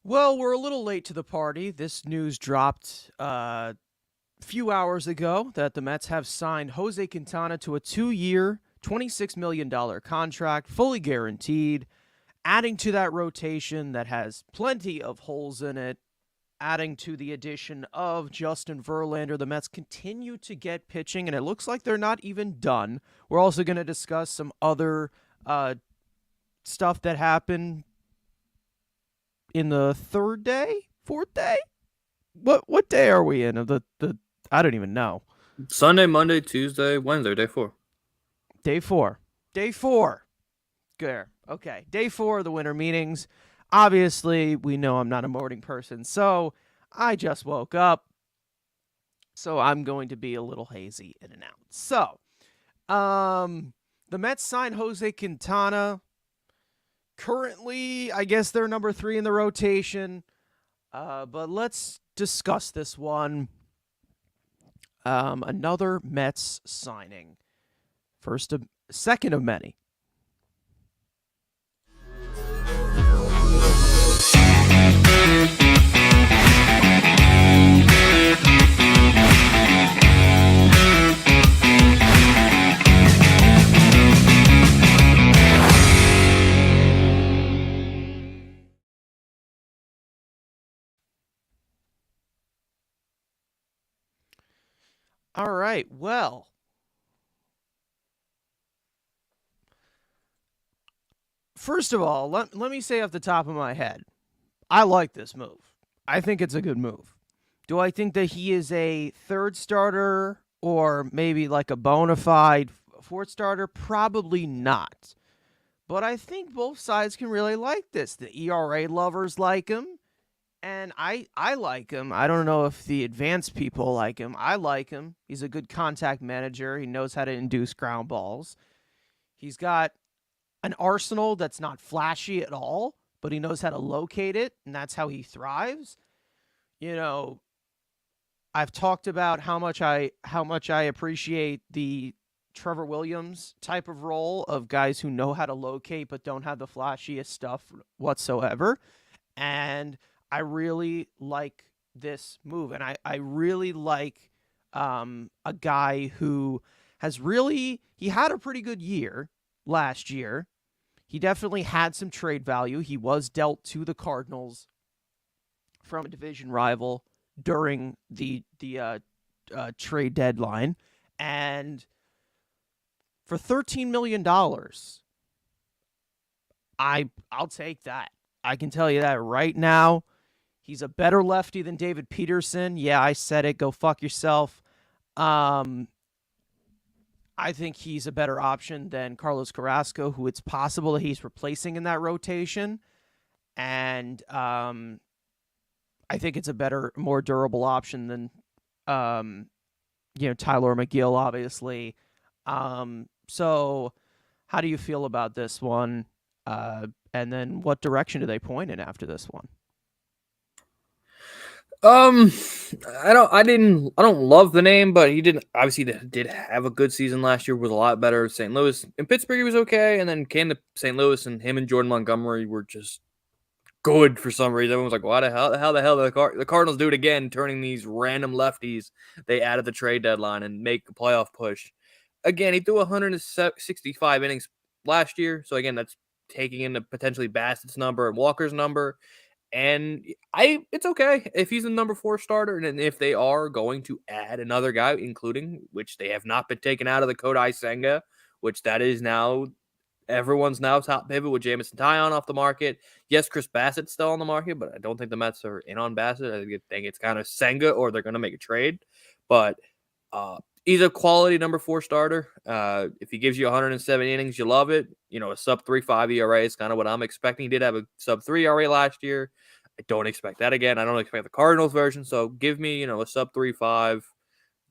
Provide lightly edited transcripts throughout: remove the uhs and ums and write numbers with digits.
Well, we're a little late to the party. This news dropped a few hours ago that the Mets have signed Jose Quintana to a 2-year, $26 million contract, fully guaranteed, adding to that rotation that has plenty of holes in it, adding to the addition of Justin Verlander. The Mets continue to get pitching, and it looks like they're not even done. We're also going to discuss some other uh, stuff that happened in the fourth day. What day are we in? Of the I don't even know. Sunday, Monday, Tuesday, Wednesday, day 4. Day four. Day four. Good. Okay. Day four of the winter meetings. Obviously, we know I'm not a morning person, so I just woke up. So I'm going to be a little hazy in and out. So, the Mets signed Jose Quintana. Currently, I guess they're number 3 in the rotation. But let's discuss this one. Another Mets signing. Second of many. All right. Well, first of all, let me say off the top of my head, I like this move. I think it's a good move. Do I think that he is a third starter or maybe like a bona fide fourth starter? Probably not. But I think both sides can really like this. The ERA lovers like him, and I like him. I don't know if the advanced people like him. I like him. He's a good contact manager. He knows how to induce ground balls. He's got an arsenal that's not flashy at all, but he knows how to locate it, and that's how he thrives. You know, I've talked about how much I appreciate the Trevor Williams type of role of guys who know how to locate but don't have the flashiest stuff whatsoever. And I really like this move. And I really like a guy who he had a pretty good year last year. He definitely had some trade value. He was dealt to the Cardinals from a division rival during the trade deadline, and for $13 million, I'll take that. I can tell you that right now. He's a better lefty than David Peterson. Yeah, I said it. Go fuck yourself. Um, I think he's a better option than Carlos Carrasco, who it's possible that he's replacing in that rotation. And I think it's a better, more durable option than, Tyler McGill, obviously. So how do you feel about this one? And then what direction do they point in after this one? Um, I don't love the name, but he did have a good season last year. Was a lot better. St. Louis in Pittsburgh, he was okay, and then came to St. Louis, and him and Jordan Montgomery were just good for some reason. Everyone was like, "Why the hell the Cardinals do it again, turning these random lefties they added the trade deadline and make a playoff push." Again, he threw 165 innings last year, so again, that's taking into potentially Bassett's number and Walker's number. And it's okay if he's a number 4 starter, and if they are going to add another guy, including which they have not been taken out of the Kodai Senga, which that is now everyone's now top pivot with Jamison Tyon off the market. Yes, Chris Bassett's still on the market, but I don't think the Mets are in on Bassett. I think it's kind of Senga or they're going to make a trade. But he's a quality number 4 starter. If he gives you 107 innings, you love it. A sub 3.5 ERA is kind of what I'm expecting. He did have a sub 3 ERA last year. I don't expect that again. I don't expect the Cardinals version. So give me, a sub 3.5.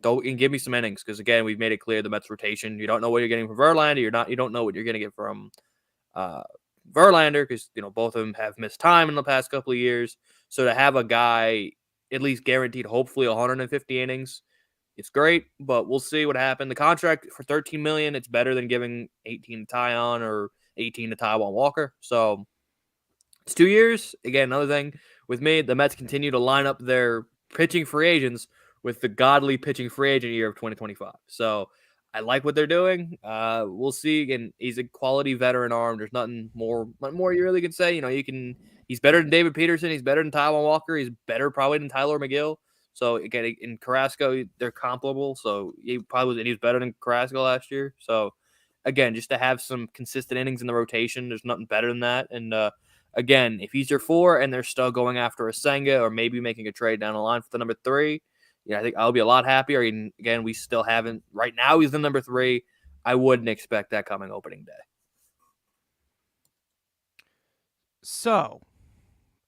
Don't and give me some innings because again, we've made it clear the Mets rotation. You don't know what you're getting from Verlander. You don't know what you're going to get from Verlander because both of them have missed time in the past couple of years. So to have a guy at least guaranteed, hopefully 150 innings, it's great. But we'll see what happens. The contract for $13 million, it's better than giving 18 to Tyon or 18 to Taiwan Walker. So it's 2 years. Again, another thing with me, the Mets continue to line up their pitching free agents with the godly pitching free agent year of 2025. So I like what they're doing. We'll see. Again, he's a quality veteran arm. There's nothing more you really can say. He's better than David Peterson. He's better than Taiwan Walker. He's better probably than Tyler McGill. So again, in Carrasco, they're comparable. So he was better than Carrasco last year. So again, just to have some consistent innings in the rotation, there's nothing better than that. And again, if he's your 4 and they're still going after a Senga or maybe making a trade down the line for the number 3, I think I'll be a lot happier. And again, we still haven't. Right now, he's the number 3. I wouldn't expect that coming opening day. So,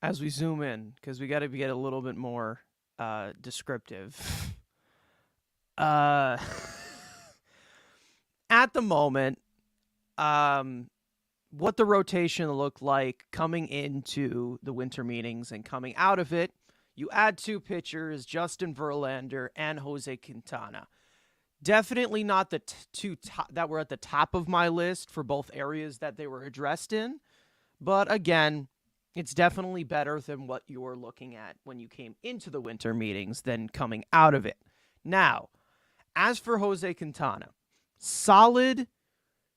as we zoom in, because we got to get a little bit more descriptive. At the moment, what the rotation looked like coming into the winter meetings and coming out of it, you add 2 pitchers, Justin Verlander and Jose Quintana. Definitely not the two that were at the top of my list for both areas that they were addressed in. But again, it's definitely better than what you were looking at when you came into the winter meetings than coming out of it. Now, as for Jose Quintana, solid,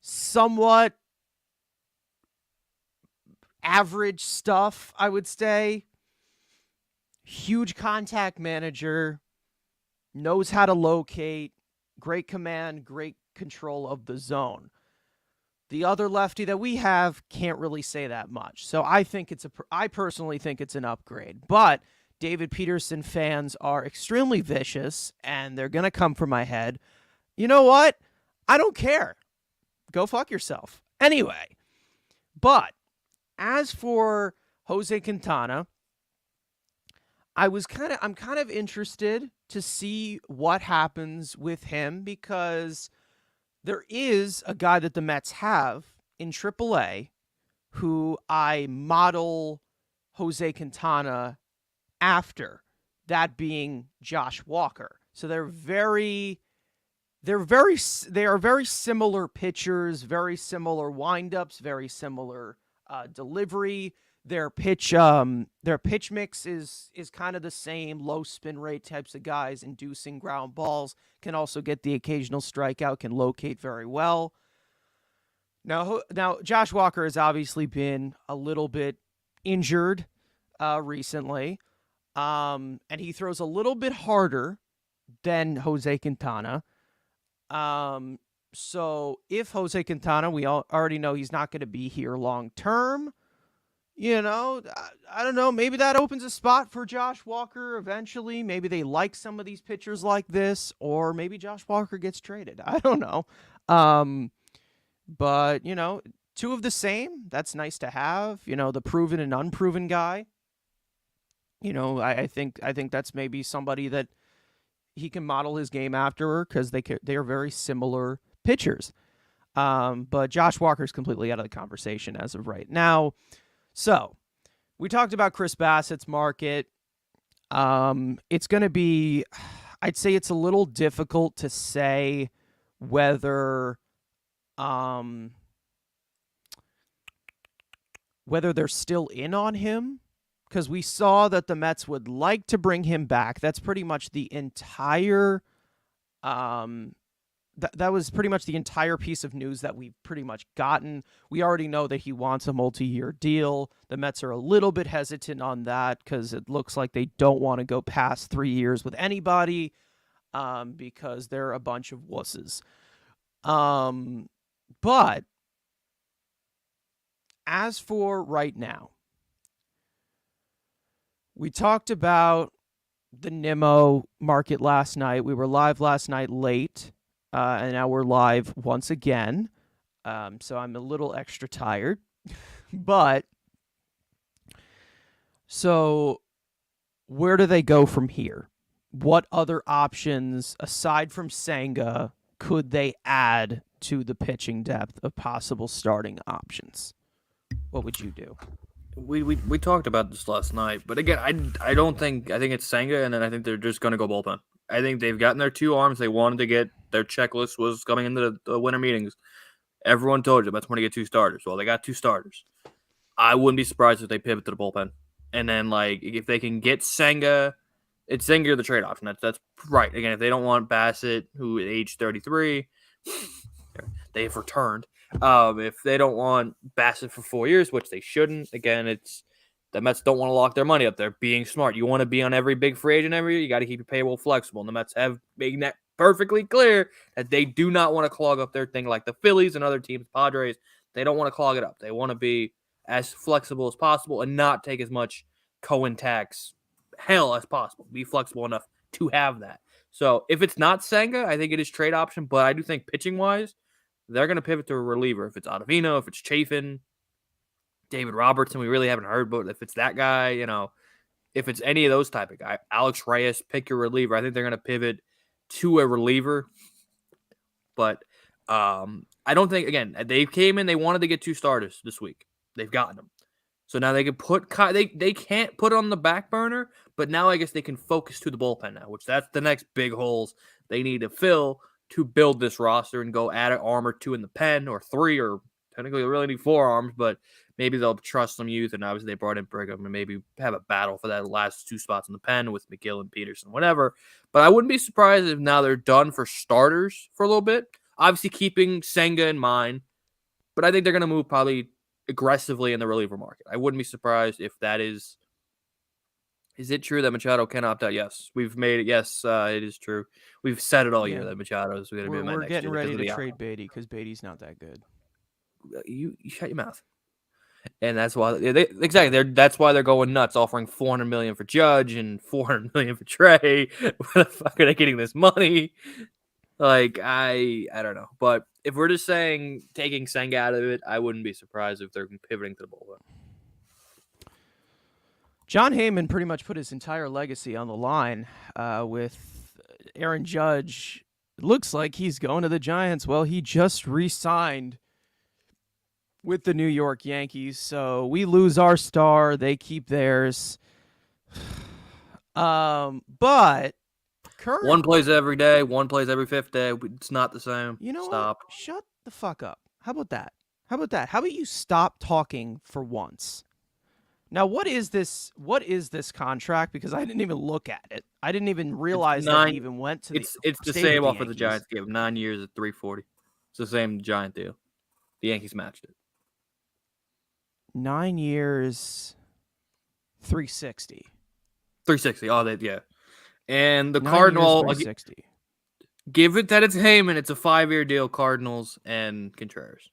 somewhat average stuff, I would say. Huge contact manager, knows how to locate, great command, great control of the zone. The other lefty that we have can't really say that much. So I personally think it's an upgrade. But David Peterson fans are extremely vicious, and they're going to come for my head. You know what? I don't care. Go fuck yourself. Anyway, but as for Jose Quintana, I'm kind of interested to see what happens with him, because there is a guy that the Mets have in AAA who I model Jose Quintana after, that being Josh Walker. So they are very similar pitchers, very similar windups, very similar delivery. Their pitch mix is kind of the same, low spin rate types of guys, inducing ground balls, can also get the occasional strikeout, can locate very well. Now Josh Walker has obviously been a little bit injured recently, and he throws a little bit harder than Jose Quintana. So if Jose Quintana, we already know he's not going to be here long term. I don't know. Maybe that opens a spot for Josh Walker eventually. Maybe they like some of these pitchers like this, or maybe Josh Walker gets traded. I don't know. But 2 of the same. That's nice to have. The proven and unproven guy. I think that's maybe somebody that he can model his game after, because they are very similar pitchers. But Josh Walker's completely out of the conversation as of right now. So, we talked about Chris Bassett's market. It's going to be, I'd say it's a little difficult to say whether they're still in on him, because we saw that the Mets would like to bring him back. That's pretty much the entire that was pretty much the entire piece of news that we've pretty much gotten. We already know that he wants a multi-year deal. The Mets are a little bit hesitant on that because it looks like they don't want to go past 3 years with anybody, because they're a bunch of wusses. But as for right now, we talked about the Nimmo market last night. We were live last night late. And now we're live once again. So I'm a little extra tired. But, so where do they go from here? What other options, aside from Senga, could they add to the pitching depth of possible starting options? What would you do? We talked about this last night, but again, I think it's Senga, and then I think they're just going to go bullpen. I think they've gotten their 2 arms they wanted to get. Their checklist was coming into the winter meetings. Everyone told you that's when to get 2 starters. Well, they got 2 starters. I wouldn't be surprised if they pivot to the bullpen. And then, like, if they can get Senga, it's Senga the trade option. That's right. Again, if they don't want Bassett, who at age 33, they've returned. If they don't want Bassett for 4 years, which they shouldn't, again, it's the Mets don't want to lock their money up. They're being smart. You want to be on every big free agent every year, you got to keep your payroll flexible. And the Mets have made that perfectly clear that they do not want to clog up their thing like the Phillies and other teams, Padres. They don't want to clog it up. They want to be as flexible as possible and not take as much Cohen tax hell as possible. Be flexible enough to have that. So if it's not Senga, I think it is trade option. But I do think pitching wise, they're going to pivot to a reliever. If it's Ottavino, if it's Chafin, David Robertson, we really haven't heard, but if it's that guy, if it's any of those type of guy, Alex Reyes, pick your reliever. I think they're going to pivot to a reliever. But I don't think, again, they came in, they wanted to get 2 starters this week. They've gotten them. So now they can they can't put it on the back burner, but now I guess they can focus to the bullpen now, which that's the next big holes they need to fill to build this roster and go add an arm or 2 in the pen, or 3, or technically they really need 4 arms, but maybe they'll trust some youth, and obviously they brought in Brigham and maybe have a battle for that last 2 spots in the pen with McGill and Peterson, whatever. But I wouldn't be surprised if now they're done for starters for a little bit. Obviously keeping Senga in mind, but I think they're going to move probably aggressively in the reliever market. I wouldn't be surprised if that is. Is it true that Machado can opt out? Yes, we've made it. Yes, it is true. We've said it all year that Machado is going to be the Met next year. We're getting ready to trade Beatty because Beatty's not that good. You shut your mouth. And that's why that's why they're going nuts, offering $400 million for Judge and $400 million for Trey. Where the fuck are they getting this money? Like, I don't know. But if we're just saying taking Senga out of it, I wouldn't be surprised if they're pivoting to the bullpen. John Heyman pretty much put his entire legacy on the line with Aaron Judge. It looks like he's going to the Giants. Well, he just re-signed with the New York Yankees, so we lose our star. They keep theirs. But one plays every day, one plays every 5th day. It's not the same. You know Stop. What? Shut the fuck up. How about that? How about you stop talking for once? Now, what is this contract? Because I didn't even look at it. I didn't even realize that he even went to the It's the same offer the Giants gave. 9 years at $340. It's the same Giant deal. The Yankees matched it. 9 years, $360. $360. Oh, yeah. And the Cardinals, $360. Give it that it's Heyman. It's a 5-year deal. Cardinals and Contreras.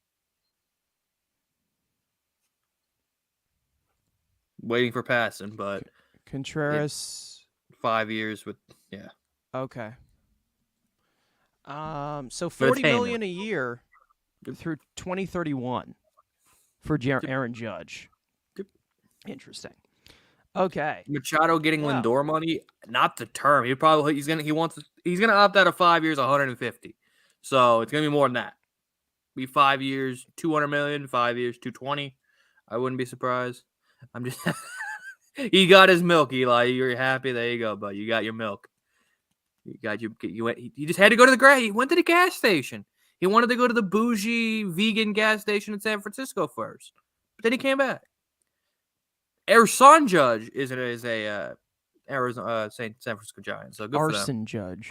Waiting for passing, but Contreras 5 years with Okay. So $40 million a year through 2031 for Aaron Judge. Yep. Interesting. Okay. Machado getting Lindor money, not the term. He's gonna opt out of 5 years, 150. So it's gonna be more than that. Be 5 years, 200 million. 5 years, 220. I wouldn't be surprised. I'm just. He got his milk, Eli. You're happy. There you go, bud. You got your milk. You just had to go to the gas. He went to the gas station. He wanted to go to the bougie vegan gas station in San Francisco first, but then he came back. Arson Judge is a Arizona San Francisco Giant. So good for them.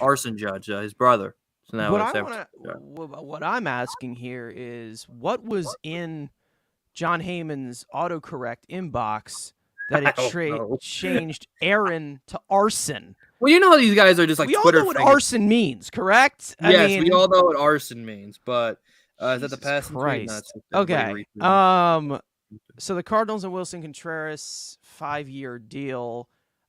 Arson Judge, his brother. So now what I'm asking here is what was in John Heyman's autocorrect inbox that it changed Aaron to Arson. Well, you know how these guys are just like we Twitter. We all know what arson means, correct? Yes, we all know what arson means, but is that the passing tweet? No, okay. So the Cardinals and Wilson Contreras 5-year deal.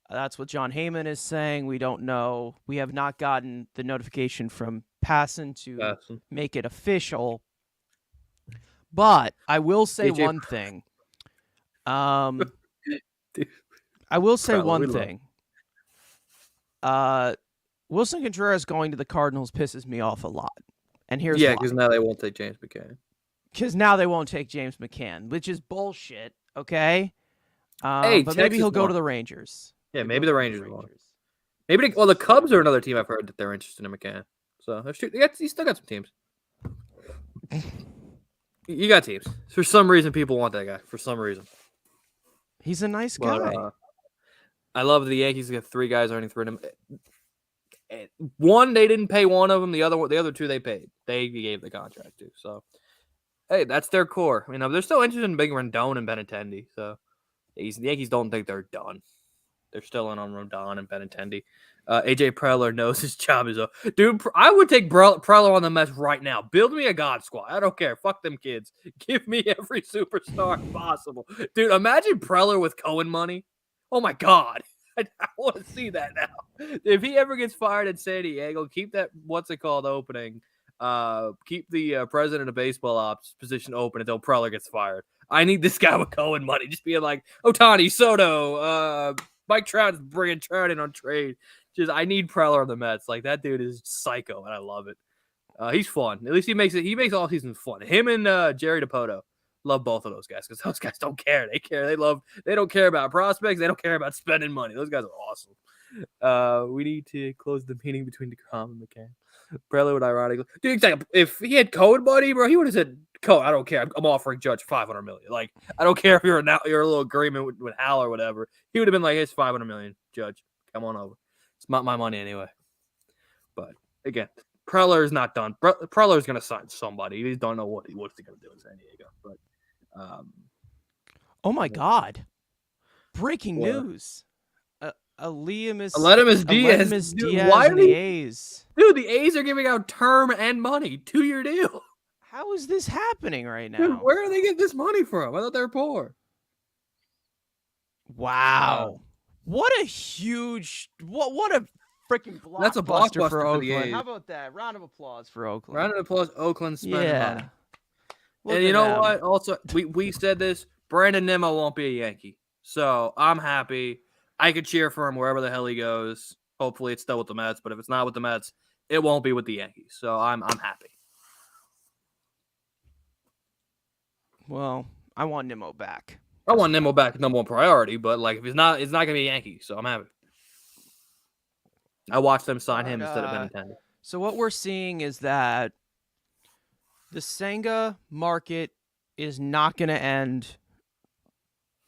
That's what John Heyman is saying. We don't know. We have not gotten the notification from Passan to make it official. But I will say one thing. Wilson Contreras going to the Cardinals pisses me off a lot. And here's why. Because now they won't take James McCann. Which is bullshit, okay? But maybe he'll go to the Rangers. Yeah, maybe the Rangers will. Maybe the Cubs are another team I've heard that they're interested in McCann. So you still got some teams. You got teams. For some reason, people want that guy. For some reason. He's a nice But guy. I love the Yankees got 3 guys earning $3 million. One, they didn't pay one of them. The other 2 they paid. They gave the contract to. So, hey, that's their core. You know, they're still interested in big Rendon and Benintendi. So, the Yankees don't think they're done. They're still in on Rodon and Benintendi. AJ Preller knows his job is over. Dude, I would take Preller on the Mets right now. Build me a God squad. I don't care. Fuck them kids. Give me every superstar possible. Dude, imagine Preller with Cohen money. Oh, my God. I want to see that now. If he ever gets fired in San Diego, keep that, opening. Keep the president of baseball ops position open until Preller gets fired. I need this guy with Cohen money. Just being like, Ohtani, Soto, Mike Trout's bringing Trout in on trade. I need Preller on the Mets. Like, that dude is psycho, and I love it. He's fun. At least he makes all seasons fun. Him and Jerry DiPoto. Love both of those guys because those guys don't care. They care. They don't care about prospects. They don't care about spending money. Those guys are awesome. We need to close the meeting between DeGrom and McCann. Preller would ironically, dude. If he had Cohen money, bro, he would have said, "Cohen, I don't care. I'm offering Judge $500 million. Like, I don't care if you're a little agreement with Hal or whatever." He would have been like, "It's $500 million, Judge. Come on over. It's not my money anyway." But again, Preller is not done. Preller is going to sign somebody. He just don't know what's he going to do in San Diego. But oh my God! Breaking news. Aledmus Diaz. Diaz and the A's. Dude, the A's are giving out term and money. 2-year deal. How is this happening right now? Dude, where are they getting this money from? I thought they were poor. Wow. What a huge what a freaking blockbuster. That's a blockbuster for Oakland. the A's. How about that? Round of applause for Oakland. Round of applause, Oakland spending money. Look and you at know them. what? Also, we said this. Brandon Nimmo won't be a Yankee. So I'm happy. I could cheer for him wherever the hell he goes. Hopefully it's still with the Mets, but if it's not with the Mets, it won't be with the Yankees. So I'm happy. Well, I want Nimmo back. I want Nimmo back, number one priority, but like if he's not, it's not gonna be a Yankee, so I'm happy. I watched them sign him instead of Benintendi. So what we're seeing is that the Senga market is not going to end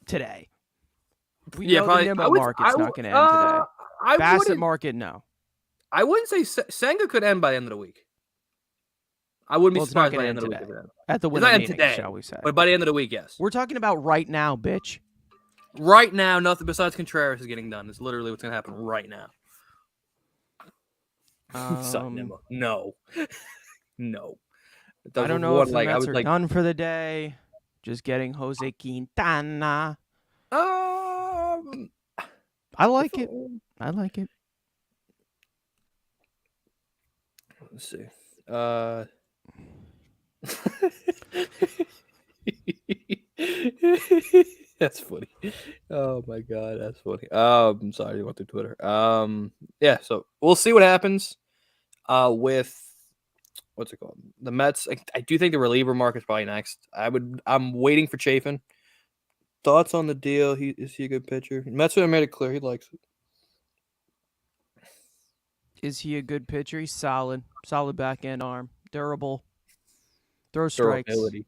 today. We know probably, the Nimmo market's not going to end today. Bassett market, no. I wouldn't say Senga could end by the end of the week. I wouldn't be surprised by the end of the week. At the winter meeting, shall we say. But by the end of the week, yes. We're talking about right now, bitch. Right now, nothing besides Contreras is getting done. It's literally what's going to happen right now. No. No. I don't know if the Mets are done for the day. Just getting Jose Quintana. I like it. I like it. Let's see. That's funny. Oh my God, that's funny. I'm sorry, you went through Twitter. Yeah, so we'll see what happens. With what's it called? The Mets. I do think the reliever market's probably next. I'm waiting for Chafin. Thoughts on the deal? Is he a good pitcher? Metsfan made it clear he likes it. Is he a good pitcher? He's solid. Solid back end arm. Durable. Throw strikes. Durability.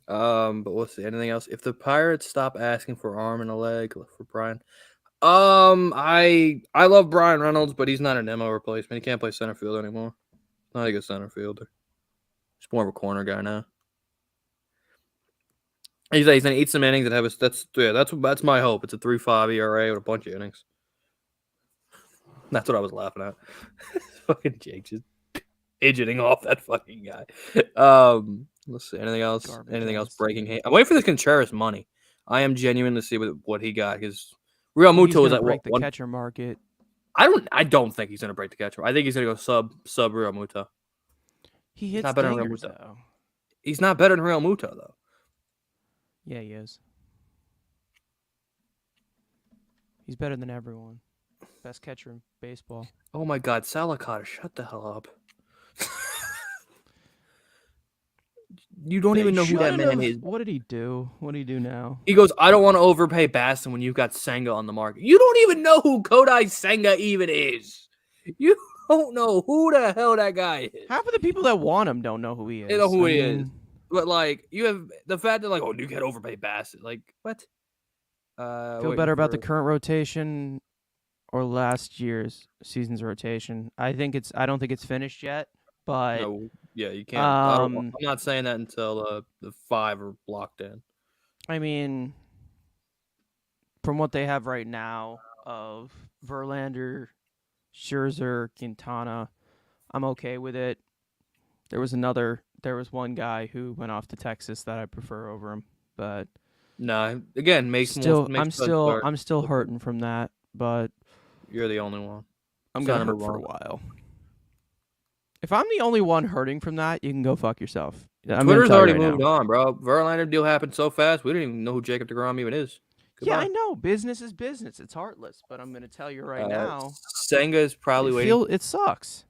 But we'll see. Anything else? If the Pirates stop asking for arm and a leg for Brian, I love Brian Reynolds, but he's not an MO replacement. He can't play center field anymore. Not a good center fielder. He's more of a corner guy now. He's gonna eat some innings and have that's my hope. It's a 3.5 ERA with a bunch of innings. That's what I was laughing at. Fucking Jake just fidgeting off that fucking guy. Let's see. Anything else? Anything else breaking? I'm waiting for this Contreras money. I am genuine to see what he got because Real Muto is at break the catcher market. I don't think he's gonna break the catcher. I think he's gonna go sub Real Muto. He hits dingers, though. He's not better than Real Muto though. Yeah, he is. He's better than everyone. Best catcher in baseball. Oh my God, Salicata, shut the hell up. You don't even know who that man is. What did he do? What did he do now? He goes, I don't want to overpay Baston when you've got Senga on the market. You don't even know who Kodai Senga even is. You don't know who the hell that guy is. Half of the people that want him don't know who he is. They know who he is. But like you have the fact that like, oh, you get overpaid Bassett. Like what? Feel Waiting better about the for current rotation or last year's season's rotation? I don't think it's finished yet, but no. Yeah, you can't. I'm um, not saying that until the 5 are locked in. I mean, from what they have right now of Verlander, Scherzer, Quintana, I'm okay with it. There was one guy who went off to Texas that I prefer over him, but No, again, makes sense. I'm still hurting from that, but You're the only one. I'm Sign gonna number hurt for a one. while. If I'm the only one hurting from that, you can go fuck yourself. I'm gonna Twitter's tell you already right now. moved on, bro. Verlander deal happened so fast. We didn't even know who Jacob DeGrom even is. Yeah, I Goodbye. know business is business. It's heartless, but I'm gonna tell you right now, Senga is probably waiting. it sucks.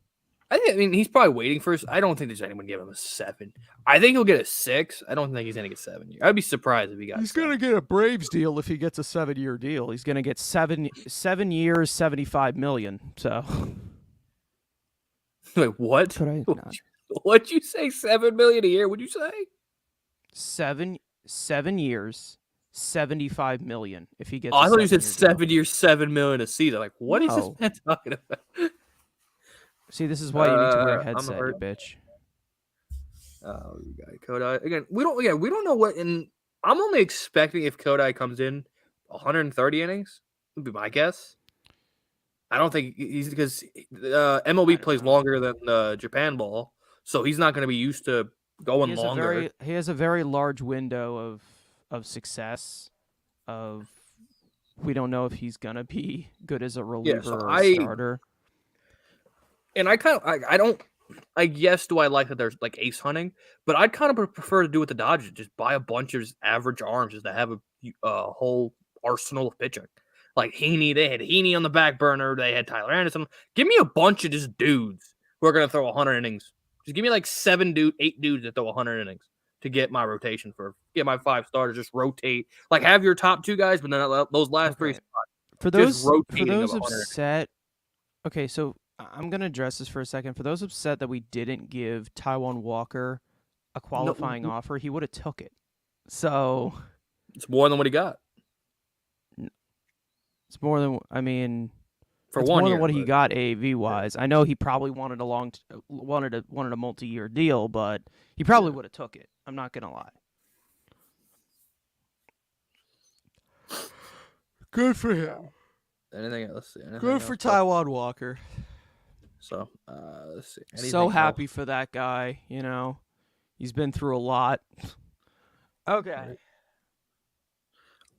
I mean, he's probably waiting for. I don't think there's anyone give him a 7. I think he'll get a 6. I don't think he's gonna get 7. I'd be surprised if he got. He's 7. gonna get a Braves deal if he gets a 7-year deal. He's gonna get 7 years, $75 million. So, Wait, what? could I not? What'd you say? 7 million a year? What'd you say? 7 years, $75 million if he gets. Oh, a I thought you said 7-year deal. 7 years, 7 million a season. Like, what is this No. man talking about? See, this is why you need to wear a I'm headset, you hurt. bitch. Oh, you got Kodai again. We don't know what. And I'm only expecting if Kodai comes in 130 innings. Would be my guess. I don't think he's because MLB plays longer than Japan ball, so he's not going to be used to going longer. He has a very large window of success. We don't know if he's gonna be good as a reliever or a starter. And I don't. I guess do I like that there's like ace hunting, but I'd kind of prefer to do with the Dodgers. Just buy a bunch of average arms just to have a whole arsenal of pitching. Like Heaney, they had Heaney on the back burner. They had Tyler Anderson. Give me a bunch of just dudes who are gonna throw 100 innings. Just give me like 8 dudes that throw 100 innings to get my rotation get my 5 starters. Just rotate. Like have your top 2 guys, but then those last 3 spots. For just those rotating of 100. upset, okay, so I'm gonna address this for a second. For those upset that we didn't give Taiwan Walker a qualifying offer, he would have took it. So it's more than what he got. It's more than for it's 1 more year, than what he got AV wise. I know he probably wanted a multi-year deal, but he probably would have took it. I'm not gonna lie. Good for him. Anything else? Let's see. Good for Taiwan Walker. So let's see. So happy for that guy. You know, he's been through a lot. Okay.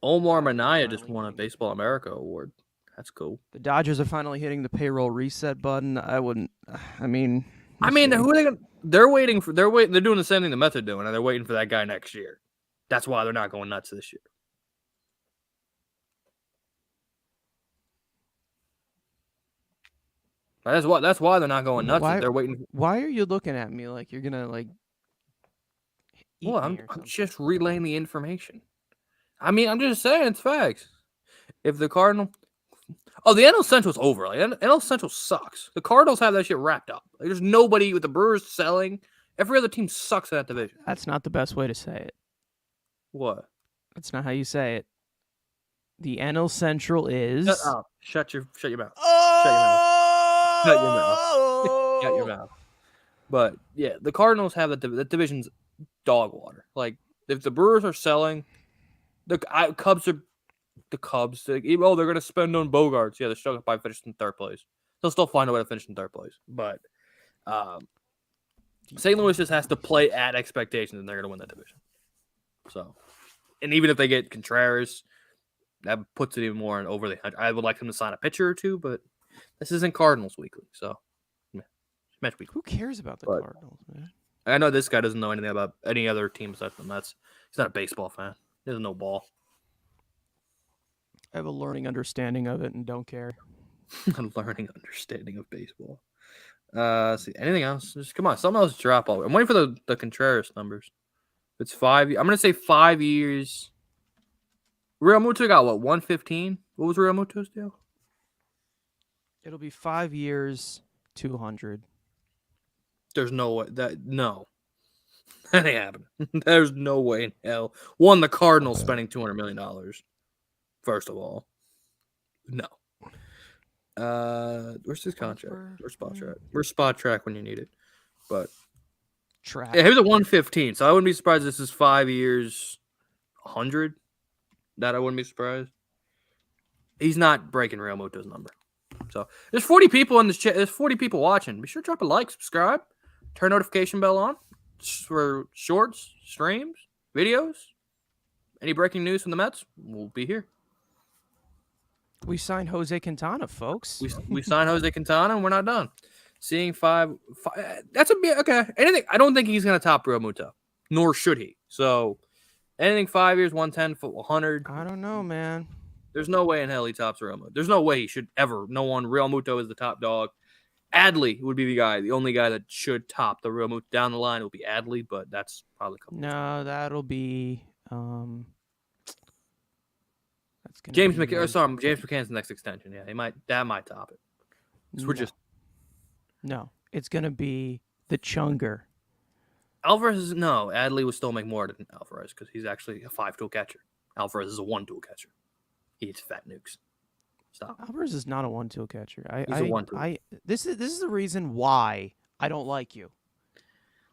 Omar Minaya just won a Baseball America award. That's cool. The Dodgers are finally hitting the payroll reset button. Who are they gonna? They're waiting. They're doing the same thing the Mets are doing, and they're waiting for that guy next year. That's why they're not going nuts this year. That's why they're not going nuts. They're waiting. Why are you looking at me like you're gonna like? Well, I'm just relaying the information. I mean, I'm just saying it's facts. If the Cardinal, the NL Central's over. Like NL Central sucks. The Cardinals have that shit wrapped up. Like, there's nobody with the Brewers selling. Every other team sucks in that division. That's not the best way to say it. What? That's not how you say it. The NL Central is. Shut your mouth. Oh! Shut your mouth. Shut your mouth. But yeah, the Cardinals have the division's dog water. Like if the Brewers are selling, the Cubs are the Cubs. They're going to spend on Bogarts. Yeah, they're still probably finish in 3rd place. They'll still find a way to finish in 3rd place. But St. Louis just has to play at expectations, and they're going to win that division. So, and even if they get Contreras, that puts it even more over the. I would like them to sign a pitcher or 2, but this isn't Cardinals weekly, so match week. Who cares about the Cardinals, man? I know this guy doesn't know anything about any other team besides the Mets. He's not a baseball fan. He doesn't know ball. I have a learning understanding of it and don't care. A learning understanding of baseball. See anything else? Just come on, something else drop off. I'm waiting for the Contreras numbers. It's 5. I'm gonna say 5 years. Real Muto got what? 115. What was Real Muto's deal? It'll be 5 years, 200. There's no way that no. That ain't happening. There's no way in hell. One, the Cardinals spending $200 million. First of all, no. Where's his contract? Where's Spot Track? Where's Spot Track when you need it? But Track. yeah, he was at 115, so I wouldn't be surprised if this is 5 years, 100. That I wouldn't be surprised. He's not breaking Real Muto's number. So there's 40 people in this chat. There's 40 people watching. Be sure to drop a like, subscribe, turn notification bell on for shorts, streams, videos. Any breaking news from the Mets? We'll be here. We signed Jose Quintana, folks. We signed Jose Quintana, and we're not done. Seeing five that's a bit okay. Anything. I don't think he's going to top Real Muto, nor should he. So anything 5 years, 110, 100. I don't know, man. There's no way in hell he tops Real Muto. There's no way he should ever. No one. Real Muto is the top dog. Adley would be the only guy that should top the Real Muto. Down the line will be Adley, but that's probably coming. No, that'll be that's gonna James be McCann. Sorry, James McCann's the next extension. Yeah, that might top it. So we're just no. It's gonna be the Chunger. Alvarez. No, Adley will still make more than Alvarez because he's actually a 5-tool catcher. Alvarez is a 1-tool catcher. He eats fat nukes. Stop. Alvarez is not a 1-tool catcher. He's a 1-tool. This is the reason why I don't like you.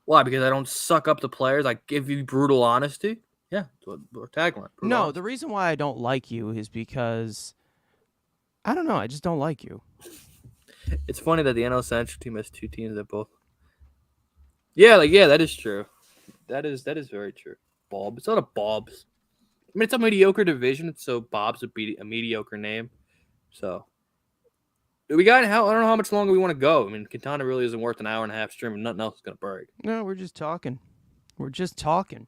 Why? Because I don't suck up the players. I give you brutal honesty. Yeah, or tagline. No, honesty. the reason why I don't like you is because I don't know. I just don't like you. It's funny that the NL Central team has two teams that both. Yeah, that is true. That is very true. Bob. It's not a Bob's. I mean, it's a mediocre division, so Bob's a mediocre name. So we got I don't know how much longer we want to go. I mean, Quintana really isn't worth an hour and a half stream, and nothing else is gonna break. No, we're just talking. We're just talking.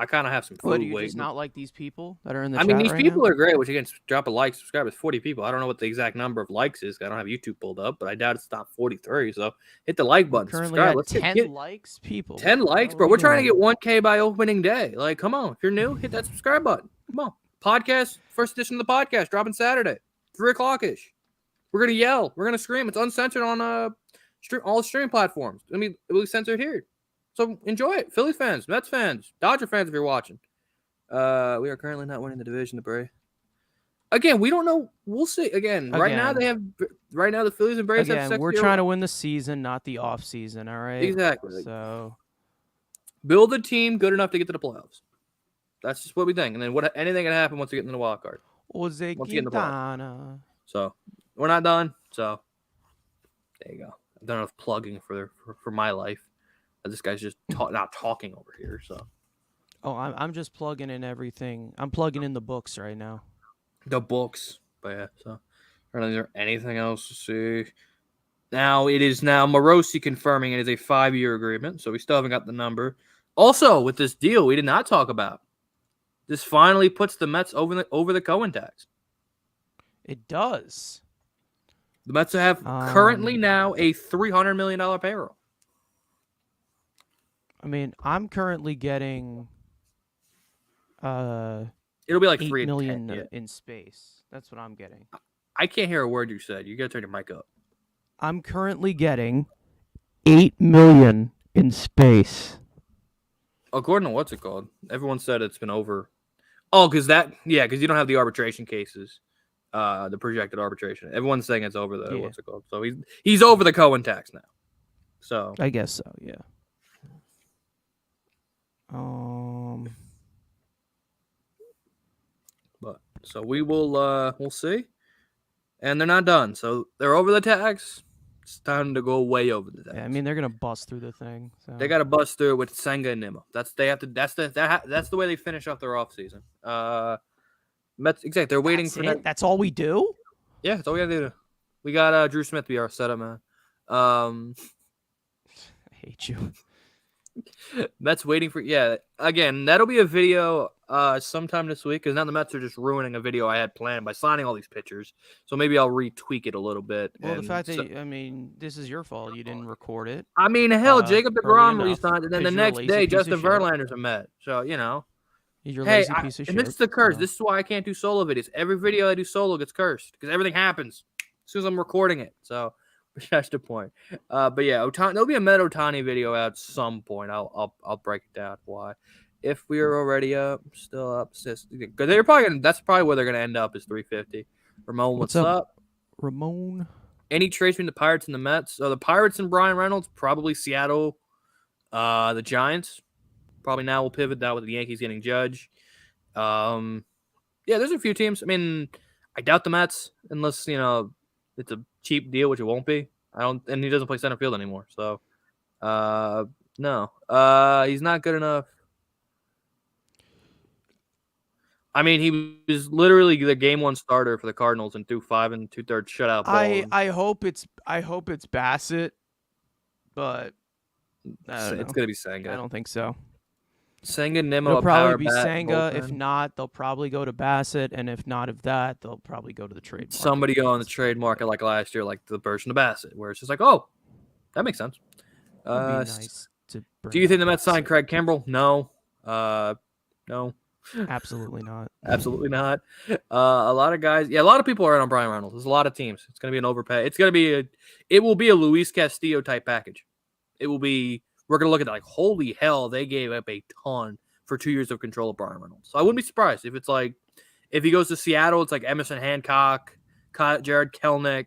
I kind of have some food What, do you waiting. just not like these people that are in the I chat mean, these right people now? are great. Which again, drop a like, subscribe. It's 40 people. I don't know what the exact number of likes is. I don't have YouTube pulled up, but I doubt it's not 43. So hit the like button. Currently Subscribe. at Let's 10 get likes, people. 10 likes, bro. What are We're we trying to doing? get 1K by opening day. Like, come on. If you're new, hit that subscribe button. Come on. Podcast, first edition of the podcast, dropping Saturday, 3 o'clock-ish. We're going to yell. We're going to scream. It's uncensored on all streaming platforms. I mean, it will be censored here. So enjoy it. Phillies fans, Mets fans, Dodger fans if you're watching. We are currently not winning the division, the Braves. Again, we don't know. We'll see. Again, right now the Phillies and Braves have Again, we're trying to win the season, not the off season. All right. Exactly. So build a team good enough to get to the playoffs. That's just what we think. And then anything can happen once we get in the wild card. Jose Once you get in the playoffs. Quintana. So we're not done. So there you go. I've done enough plugging for my life. This guy's just not talking over here. So. Oh, I'm just plugging in everything. I'm plugging in the books right now. The books. But yeah, so is there anything else to see? Now it is Morosi confirming it is a 5-year agreement, so we still haven't got the number. Also, with this deal we did not talk about. This finally puts the Mets over the Cohen tax. It does. The Mets have currently now a $300 million payroll. I mean, I'm currently getting it'll be like $8 $3 million million in space. That's what I'm getting. I can't hear a word you said. You gotta turn your mic up. I'm currently getting $8 million in space. According to what's it called? Everyone said it's been over. Oh, because you don't have the arbitration cases, the projected arbitration. Everyone's saying it's over the what's it called? So he's over the Cohen tax now. So I guess so. Yeah. But so we'll see. And they're not done. So they're over the tax. It's time to go way over the tax. Yeah, I mean they're gonna bust through the thing. So. They got to bust through with Senga and Nimmo. That's the way they finish off their offseason. Mets exactly. They're waiting That's for it? that. That's all we do. Yeah, that's all we got to do. We got Drew Smith be our setup man. I hate you. Mets waiting for again, that'll be a video sometime this week because now the Mets are just ruining a video I had planned by signing all these pitchers. So maybe I'll retweak it a little bit. Well, the fact that this is your fault. You didn't record it. I mean, hell, Jacob DeGrom early resigned, and then the enough, 'cause next you're a day lazy piece Justin of shit. Verlander's a Met. So You're a hey, lazy piece of shit. and this is the curse. so. This is why I can't do solo videos. Every video I do solo gets cursed because everything happens as soon as I'm recording it. So That's the point. But yeah, there'll be a Met Otani video out at some point. I'll break it down why. If we are already still up, because they're probably that's probably where they're gonna end up is 350. Ramon, what's up? Ramon? Any trades between the Pirates and the Mets? So the Pirates and Brian Reynolds, probably Seattle. The Giants, probably now will pivot that with the Yankees getting Judge. Yeah, there's a few teams. I mean, I doubt the Mets unless it's a cheap deal, which it won't be. And he doesn't play center field anymore. So, no, he's not good enough. I mean, he was literally the game one starter for the Cardinals and threw 5 2/3 shutout ball. I hope it's Bassett, but It's gonna be Senga. I don't think so. Senga, Nimmo, It'll probably be bat, Senga. bullpen. If not, they'll probably go to Bassett, and if not of that, they'll probably go to the trade market. Somebody go on the trade market like last year, like the version of Bassett, where it's just like, oh, that makes sense. It'd be nice to do you think the Mets Bassett. signed Craig Kimbrell? No. No. Absolutely not. Absolutely not. A lot of guys, a lot of people are in on Brian Reynolds. There's a lot of teams. It's going to be an overpay. It will be a Luis Castillo type package. We're going to look at it like, holy hell, they gave up a ton for 2 years of control of Brian Reynolds. So I wouldn't be surprised if it's like, if he goes to Seattle, it's like Emerson Hancock, Jared Kelnick,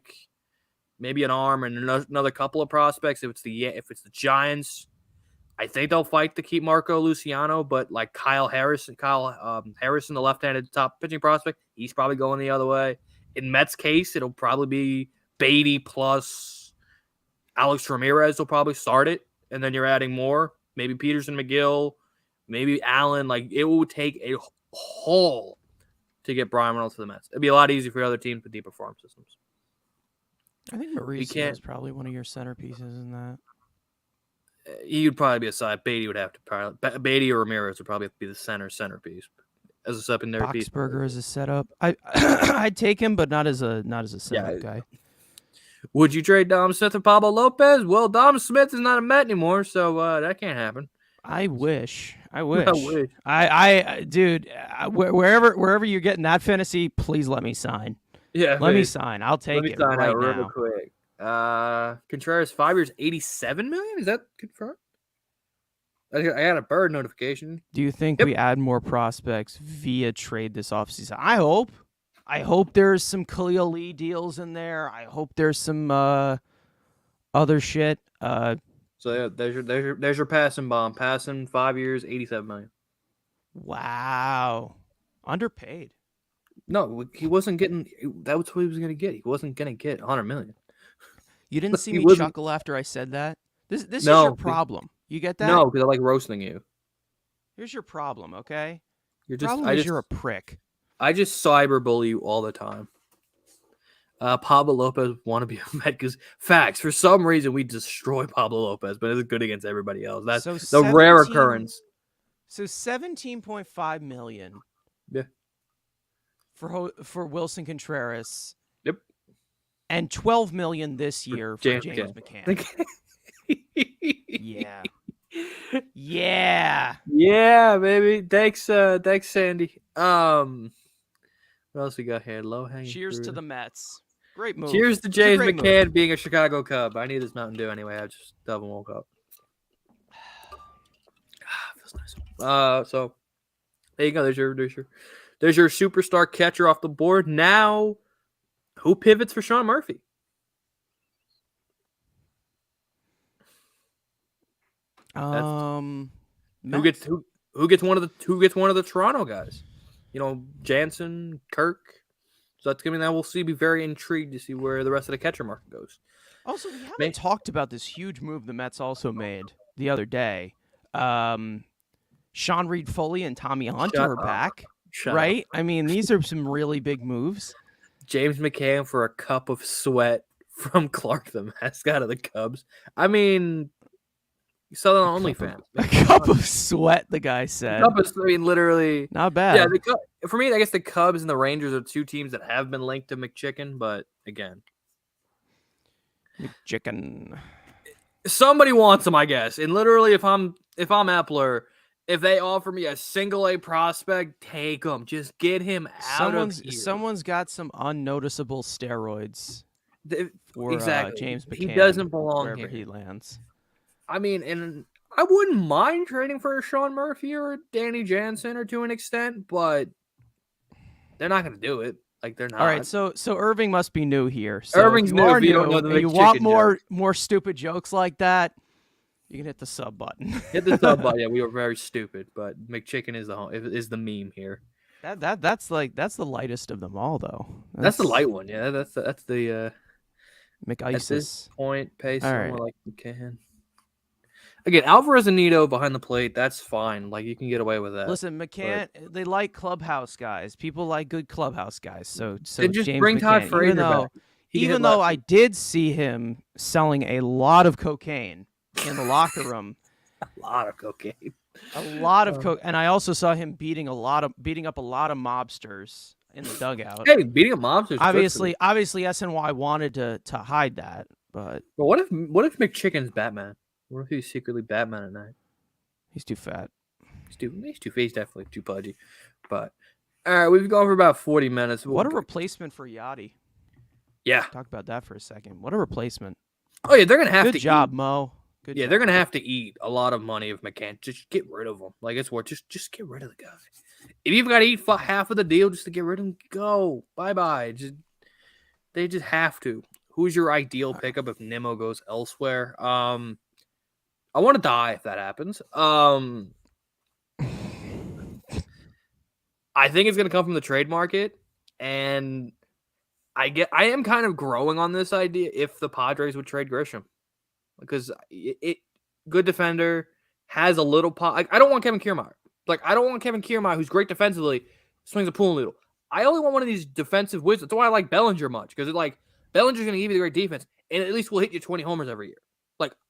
maybe an arm and another couple of prospects. If it's the Giants, I think they'll fight to keep Marco Luciano, but like Kyle Harrison, the left-handed top pitching prospect, he's probably going the other way. In Mets' case, it'll probably be Beatty plus Alex Ramirez will probably start it, and then you're adding more, maybe Peterson, McGill, maybe Allen. Like, it will take a haul to get Brian Reynolds to the Mets. It'd be a lot easier for other teams with deeper farm systems. I think Mauricio is probably one of your centerpieces in that. He would probably be a side. Beatty would have to Beatty or Ramirez would probably have to be the centerpiece as a secondary piece. Boxberger as a setup. I'd take him, but not as a setup guy. Would you trade Dom Smith and Pablo Lopez? Well, Dom Smith is not a Met anymore, so that can't happen. I wish. Dude, wherever you're getting that fantasy, please let me sign. Yeah, let me sign. I'll take it right now. Real quick. Contreras 5 years, $87 million. Is that confirmed? I got a bird notification. Do you think we add more prospects via trade this offseason? I hope there's some Khalil Lee deals in there. I hope there's some other shit. So there's your passing bomb. Passing 5 years, $87 million. Wow, underpaid. No, he wasn't getting. That was what he was going to get. He wasn't going to get $100 million. You didn't see me chuckle after I said that? This is your problem. You get that? No, because I like roasting you. Here's your problem, okay? You're a prick. I just cyberbully you all the time. Pablo Lopez want to be a Met because facts. For some reason, we destroy Pablo Lopez, but it's good against everybody else. That's the rare occurrence. So $17.5 million. Yeah. For Wilson Contreras. Yep. And $12 million this year for James McCann. Yeah. Yeah. Yeah, baby. Thanks, Sandy. What else we got here? Low hanging. Cheers to the Mets. Great move. Cheers to James McCann being a Chicago Cub. I need this Mountain Dew anyway. I just double woke up. Feels nice. So there you go. There's your superstar catcher off the board. Now, who pivots for Sean Murphy? Who gets one of the Toronto guys? Jansen, Kirk. So that's gonna be that. We'll see. Be very intrigued to see where the rest of the catcher market goes. Also, we haven't talked about this huge move the Mets also made the other day. Sean Reed Foley and Tommy Hunter are back, right? I mean, these are some really big moves. James McCann for a cup of sweat from Clark, the mascot of the Cubs. I mean, you saw that on OnlyFans. A cup of sweat, the guy said. Literally. Not bad. Yeah, for me, I guess the Cubs and the Rangers are two teams that have been linked to McChicken, but again. McChicken. Somebody wants him, I guess. And literally, if I'm Epler, if they offer me a single A prospect, take him. Just get him out of here. Someone's got some unnoticeable steroids for Exactly. James McCann. He doesn't belong wherever here. he lands. I mean, and I wouldn't mind trading for a Sean Murphy or a Danny Jansen or to an extent, but they're not going to do it. Like they're not. All right, so Irving must be new here. So Irving's if you new are if you don't know new the and you McChicken want joke. more stupid jokes like that, you can hit the sub button. Hit the sub button. Yeah, we were very stupid, but McChicken is the meme here. That's the lightest of them all, though. That's the light one. Yeah, that's the at this McIsis. point, pay All someone right. like McCann. Again, Alvarez and Nito behind the plate. That's fine. Like you can get away with that. Listen, McCann. They like clubhouse guys. People like good clubhouse guys. So Then just James bring Todd McCann, Frazier back. even though I did see him selling a lot of cocaine in the locker room. A lot of cocaine. A lot of coke, and I also saw him beating up a lot of mobsters in the dugout. Hey, beating up mobsters. Obviously, SNY wanted to hide that, but what if McChicken's Batman? What if he's secretly Batman at night? he's too fat. He's too fat. He's definitely too pudgy. But all right, we've gone for about 40 minutes. What a replacement for Yachty. Yeah. Talk about that for a second. What a replacement. Oh yeah, they're gonna have to. Good job, eat. Mo. Good job. They're gonna have to eat a lot of money if McCann. Just get rid of him. Like it's worth. Just get rid of the guy. If you've got to eat half of the deal just to get rid of him, go. Bye. They just have to. Who's your ideal pickup if Nimmo goes elsewhere? I want to die if that happens. I think it's gonna come from the trade market, and I am kind of growing on this idea if the Padres would trade Grisham. Because good defender, has a little pop. I don't want Kevin Kiermaier. I don't want Kevin Kiermaier, who's great defensively, swings a pool noodle. I only want one of these defensive wizards. That's why I like Bellinger much. Because Bellinger's going to give you the great defense, and at least will hit you 20 homers every year.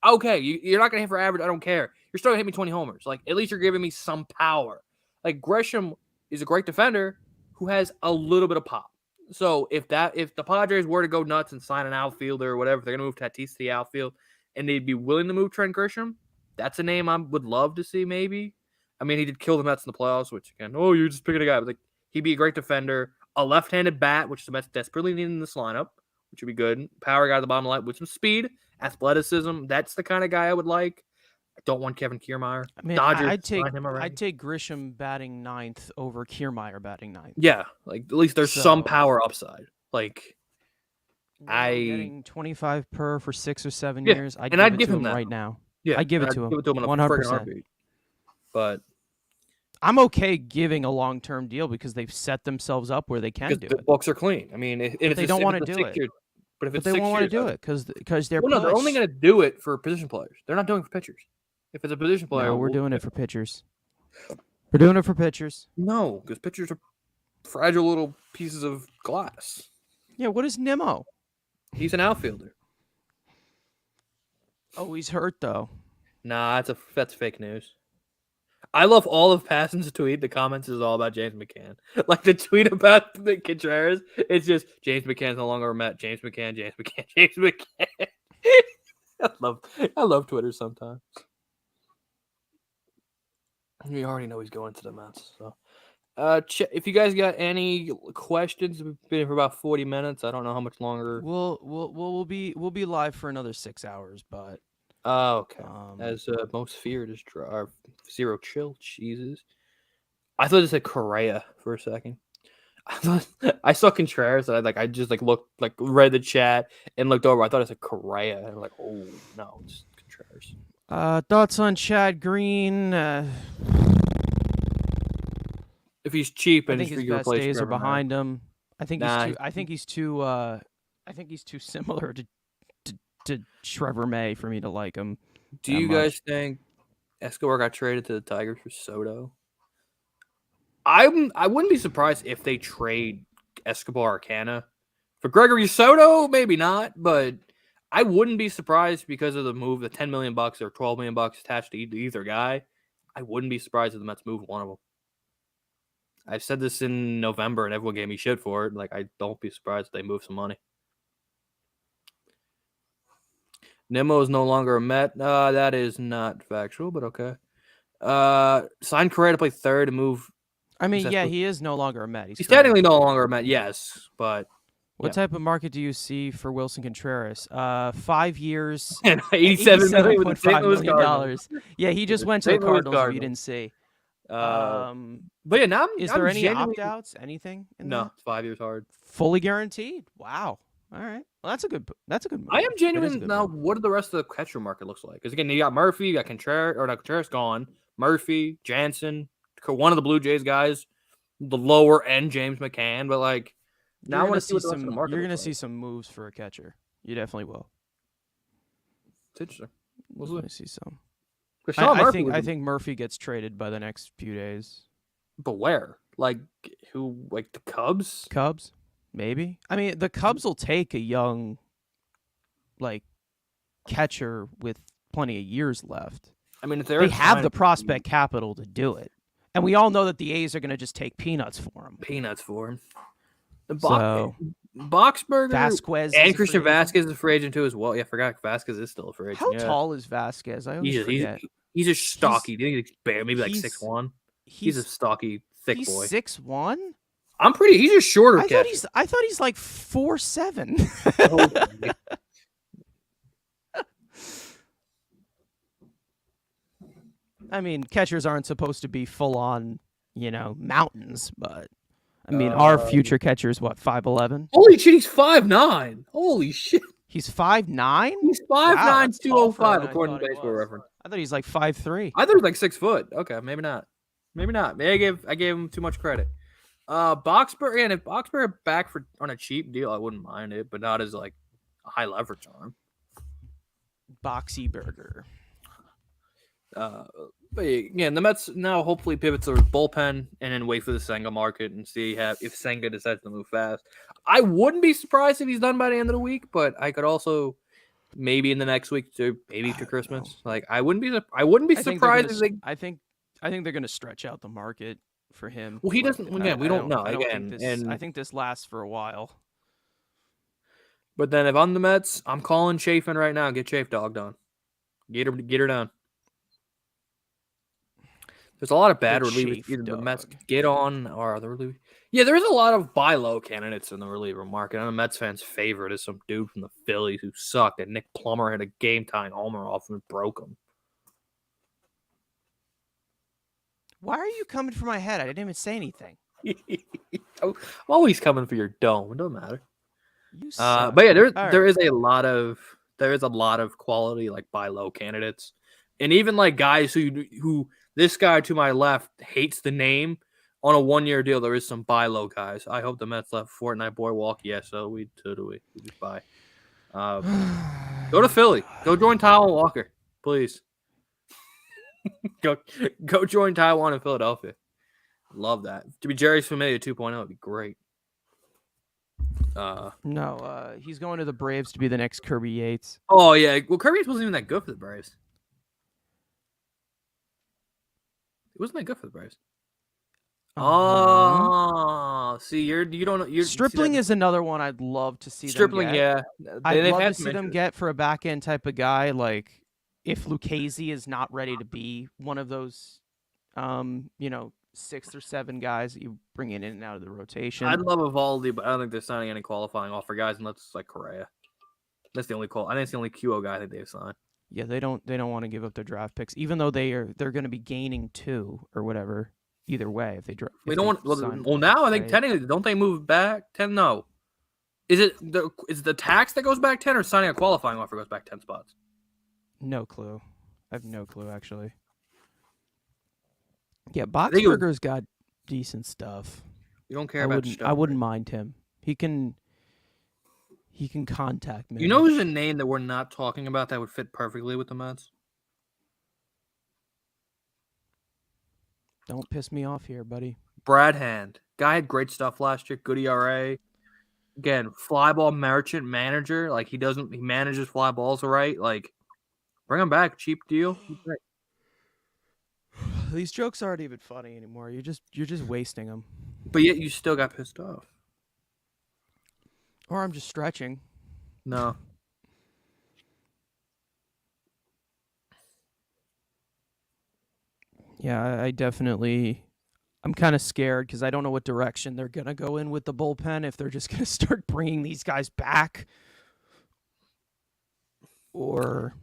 Okay, you're not going to hit for average. I don't care. You're still going to hit me 20 homers. At least you're giving me some power. Grisham is a great defender who has a little bit of pop. So if the Padres were to go nuts and sign an outfielder or whatever, they're going to move Tatis to the outfield, and they'd be willing to move Trent Grisham, that's a name I would love to see maybe. I mean, he did kill the Mets in the playoffs, which, again, you're just picking a guy. But he'd be a great defender. A left-handed bat, which the Mets desperately need in this lineup, which would be good. Power guy at the bottom of the line with some speed, athleticism. That's the kind of guy I would like. I don't want Kevin Kiermaier. I mean, Dodgers I'd him take Grisham batting ninth over Kiermaier batting ninth. Yeah, at least there's some power upside. Getting 25 per for 6 or 7 years. I'd give him that right now. Yeah, I'd give it to him. 100%. But I'm okay giving a long-term deal because they've set themselves up where they can do the it. books are clean. I mean, if they don't want to do it. But if it's they won't want to do it because they're they're only going to do it for position players. They're not doing it for pitchers. If it's a position player, no, we're doing it for pitchers. We're doing it for pitchers. No, because pitchers are fragile little pieces of glass. Yeah, what is Nimmo? He's an outfielder. Oh, he's hurt though. Nah, that's fake news. I love all of Passon's tweet. The comments is all about James McCann. The tweet about the Contreras, it's just James McCann's no longer a Met. James McCann. I love Twitter sometimes. We already know he's going to the Mets. So, if you guys got any questions, we've been here for about 40 minutes. I don't know how much longer. We'll be live for another 6 hours, but. Okay. As most feared is Zero Chill. Jesus. I thought it said Correa for a second. I saw Contreras and I just looked read the chat and looked over. I thought it said Correa and I'm like, oh no, it's Contreras. Thoughts on Chad Green? If he's cheap and I think his best days are behind him. I think he's too similar to Trevor May for me to like him. Do you guys think Escobar got traded to the Tigers for Soto? I wouldn't be surprised if they trade Escobar or Canna for Gregory Soto. Maybe not, but I wouldn't be surprised because of the move, the $10 million or $12 million attached to either guy. I wouldn't be surprised if the Mets move one of them. I've said this in November, and everyone gave me shit for it. I don't be surprised if they move some money. Nimmo is no longer a Met. That is not factual, but okay. Sign Correa to play third and move. I mean, he is no longer a Met. He's technically no longer a Met, yes, but What type of market do you see for Wilson Contreras? 5 years, And at 87 million with the St. $87.5 Louis million Cardinals. dollars. Yeah, he just The went to the St. Louis Cardinals. If you Cardinals. didn't see. But Um, yeah, now is I'm there any genuinely opt-outs? Anything in no. there? It's 5 years hard. Fully guaranteed. Wow. All right. Well, that's a good. That's a good move. I am It is a genuine good now. move. What do the rest of the catcher market looks like? Because again, you got Murphy, you got Contreras, or not Contreras gone. Murphy, Jansen, one of the Blue Jays guys, the lower end James McCann. But like now, I want to see what the rest of the market You're looks gonna like. see some moves for a catcher. You definitely will. It's interesting. We'll Definitely see some. 'Cause Sean Murphy I was think Murphy gets traded by the next few days. but where? Like who? Like the Cubs? Cubs, maybe. I mean, the Cubs will take a young, like, catcher with plenty of years left. I mean, if They have the prospect capital to do it, and we all know that the A's are going to just take peanuts for him. peanuts for him. The So Boxberger Vasquez and is a Christian free agent. Vasquez is a free agent too as well. Yeah, I forgot Vasquez is still a free agent. How yeah. tall is Vasquez? I always forget. He's a stocky. Do you think he's bare? Maybe like he's- 6'1". He's a stocky, thick he's boy. 6'1". He's a shorter I catcher. thought he's like 4'7". I mean, catchers aren't supposed to be full on, mountains, but I mean, our future catcher's what, 5'11"? Holy shit, he's 5'9". Holy shit. He's 5'9"? He's 5'9", Wow, that's taller 205 than I according thought to he Baseball was. Reference. I thought he's like 5'3". I thought he was like 6 foot. Okay, maybe not. Maybe I gave him too much credit. Boxberg, and if Boxberg back on a cheap deal, I wouldn't mind it, but not as like a high leverage on him. Boxy Burger. But again, the Mets now hopefully pivot to their bullpen and then wait for the Senga market and see if Senga decides to move fast. I wouldn't be surprised if he's done by the end of the week, but I could also maybe in the next week to Christmas. Like I wouldn't be surprised if they. I think they're gonna stretch out the market for him. Well, he doesn't. Again, we don't know. I think this lasts for a while. But then if I'm the Mets, I'm calling Chafin right now. Get Chafe Dog done. Get her done. There's a lot of bad relievers. Either the Mets get on or the reliever. Yeah, there's a lot of buy low candidates in the reliever market. I'm a Mets fan's favorite is some dude from the Phillies who sucked, and Nick Plummer had a game-tying homer off and broke him. Why are you coming for my head? I didn't even say anything. I'm always coming for your dome. It doesn't matter. You suck. But yeah, there right. is a lot of quality like buy low candidates, and even like guys who this guy to my left hates the name on a 1-year deal. There is some buy low guys. I hope the Mets left Fortnite Boardwalk. Yes, so we just buy. Go to Philly. Go join Taiwan Walker, please. go join Taiwan in Philadelphia. Love that. To be Jerry's Familia 2.0 would be great. No, he's going to the Braves to be the next Kirby Yates. Oh yeah, well Kirby Yates wasn't even that good for the Braves. It wasn't that good for the Braves. Oh, see, you don't know. Stripling is another one I'd love to see. Stripling, them get. yeah. I'd love to see them get for a back end type of guy. Like if Lucchesi is not ready to be one of those, 6 or 7 guys that you bring in and out of the rotation. I'd love Evaldi, but I don't think they're signing any qualifying offer guys unless it's like Correa. That's the only call. I think it's the only QO guy that they've signed. Yeah, they don't want to give up their draft picks, even though they're going to be gaining 2 or whatever. Either way, if they draft, we don't want. Well, now I think technically, don't they move back 10? No, is it the tax that goes back 10, or signing a qualifying offer goes back 10 spots? No clue. I have no clue actually. Yeah, Boxberger's got decent stuff. You don't care about stuff. I wouldn't mind him. He can contact me. You know who's a name that we're not talking about that would fit perfectly with the Mets? Don't piss me off here, buddy. Brad Hand. Guy had great stuff last year. Good ERA. Again, fly ball merchant manager. Like he manages fly balls all right. Like bring him back, cheap deal. These jokes aren't even funny anymore. You're just wasting them. But yet you still got pissed off. Or I'm just stretching. No. Yeah, I definitely I'm kind of scared because I don't know what direction they're going to go in with the bullpen, if they're just going to start bringing these guys back or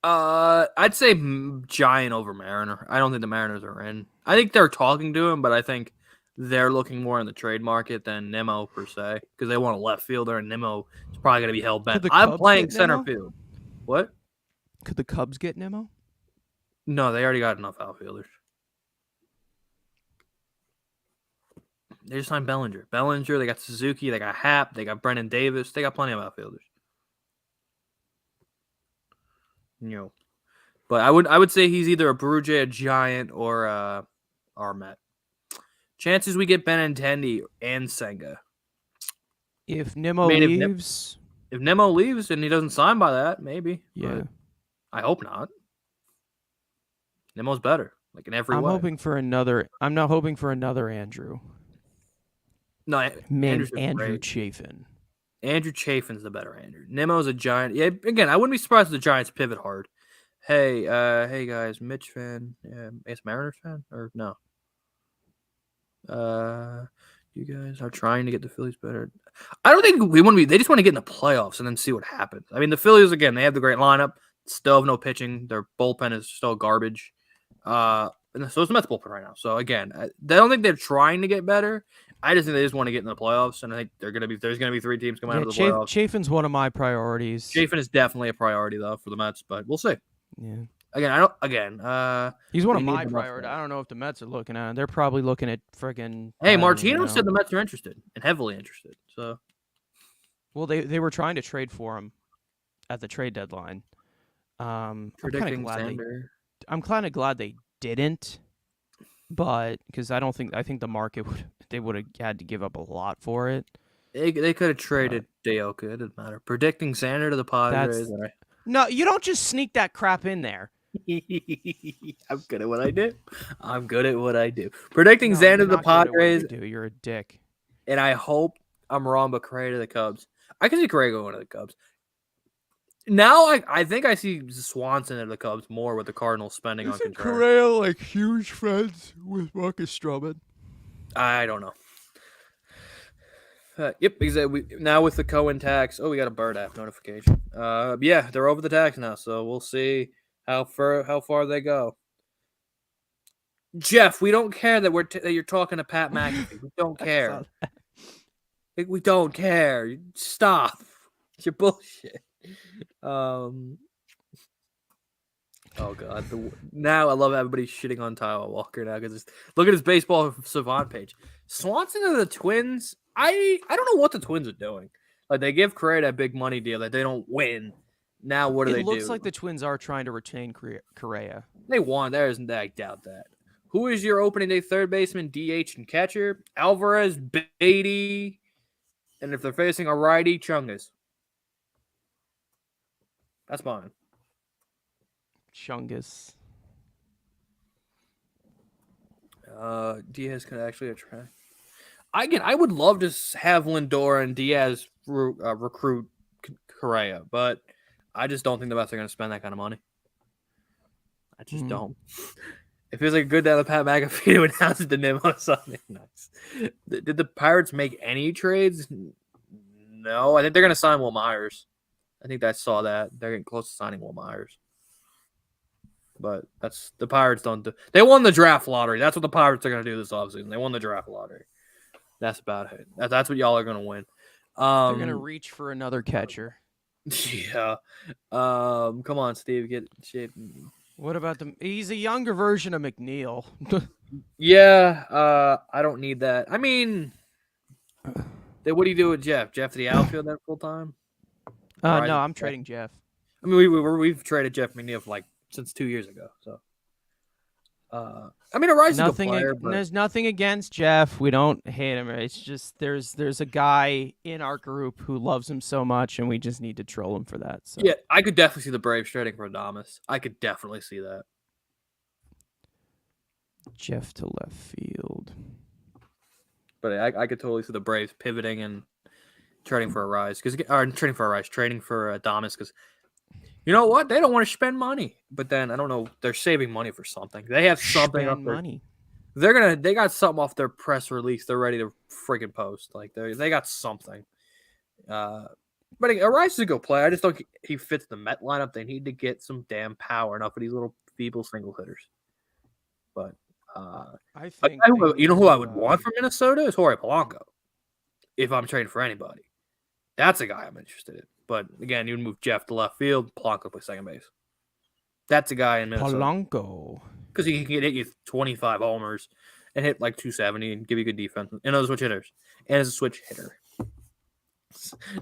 I'd say Giant over Mariner. I don't think the Mariners are in. I think they're talking to him, but I think they're looking more in the trade market than Nimmo per se, because they want a left fielder, and Nimmo is probably going to be held Could bent. the I'm Cubs playing get center Nimmo? field. What? Could the Cubs get Nimmo? No, they already got enough outfielders. They just signed Bellinger. They got Suzuki, they got Happ, they got Brennan Davis. They got plenty of outfielders. But I would say he's either a Blue Jay, a Giant, or our Met. Chances we get Benintendi and Senga. If Nimmo Man, leaves, if Nimmo leaves and he doesn't sign by that, maybe. yeah. But I hope not. Nimmo's better, like in every way. I'm not hoping for another Andrew. No, Andrew great. Chafin. Andrew Chafin's the better Andrew. Nimmo's a Giant. Yeah, again, I wouldn't be surprised if the Giants pivot hard. Hey guys, Mitch fan. Is Mariners fan or no? You guys are trying to get the Phillies better. I don't think we want to be. They just want to get in the playoffs and then see what happens. I mean, the Phillies again, they have the great lineup. Still have no pitching. Their bullpen is still garbage. And so is the Mets bullpen right now. So again, I don't think they're trying to get better. I just think they just want to get in the playoffs, and I think there's gonna be 3 teams coming out of the playoffs. Chafin's one of my priorities. Chafin is definitely a priority though for the Mets, but we'll see. Yeah. He's one of my priorities. I don't know if the Mets are looking at him. They're probably looking at friggin'. Hey, Martino said the Mets are interested and heavily interested. So, well, they were trying to trade for him at the trade deadline. I'm kind of glad they didn't, but because I think the market would have had to give up a lot for it. They could have traded Dayoka. It didn't matter. Predicting Sander to the Padres. No, you don't just sneak that crap in there. I'm good at what I do. Predicting Xander to the Padres. You're a dick. And I hope I'm wrong, but Correa to the Cubs. I can see Correa going to the Cubs. Now I think I see Swanson at the Cubs more with the Cardinals spending on Contreras. Correa like huge friends with Marcus Stroman? I don't know. Yep, exactly. Now with the Cohen tax. Oh, we got a Bird app notification. Yeah, they're over the tax now, so we'll see how far they go. Jeff, we don't care that you're talking to Pat McAfee. We don't care. We don't care. Stop. It's your bullshit. Oh god. Now I love everybody shitting on Tyler Walker now because look at his baseball savant page. Swanson to the Twins. I don't know what the Twins are doing. Like they give Correa that big money deal that they don't win. Now what do they do? It looks like the Twins are trying to retain Correa. They won. I doubt that. Who is your opening day third baseman, DH, and catcher? Alvarez, Beatty, and if they're facing a righty, Chungus. That's mine. Chungus. Diaz could actually attract. I would love to have Lindor and Diaz recruit Correa, but I just don't think the Mets are going to spend that kind of money. I just don't. It feels like a good day to Pat McAfee to announce the Nimmo something nice. Did the Pirates make any trades? No, I think they're going to sign Will Myers. I think I saw that. They're getting close to signing Will Myers. But that's the Pirates don't do. They won the draft lottery. That's what the Pirates are going to do this offseason. They won the draft lottery. That's about it. That's what y'all are going to win. They're going to reach for another catcher. Yeah. Come on, Steve. Get in shape. What about he's a younger version of McNeil. Yeah. I don't need that. I mean, what do you do with Jeff? Jeff to the outfield that full time? No, I'm trading Jeff. I mean, we've traded Jeff McNeil for since 2 years ago. So, I mean, Arise is a good player. There's nothing against Jeff. We don't hate him. It's just there's a guy in our group who loves him so much, and we just need to troll him for that. So. Yeah, I could definitely see the Braves trading for Adames. I could definitely see that. Jeff to left field. But I could totally see the Braves pivoting and trading for Adames because You know what? They don't want to spend money, but then I don't know. They're saving money for something. They have something up Spend there. money. They got something off their press release. They're ready to freaking post. Like they got something. But Arias is a good player. I just don't think he fits the Met lineup. They need to get some damn power enough of these little feeble single hitters. But I think you know who I would want from Minnesota is Jorge Polanco. If I'm trading for anybody, that's a guy I'm interested in. But again, you move Jeff to left field, Polanco play second base. That's a guy in Minnesota. Polanco. Because he can hit you 25 homers and hit like 270 and give you good defense. And those switch hitters. And as a switch hitter.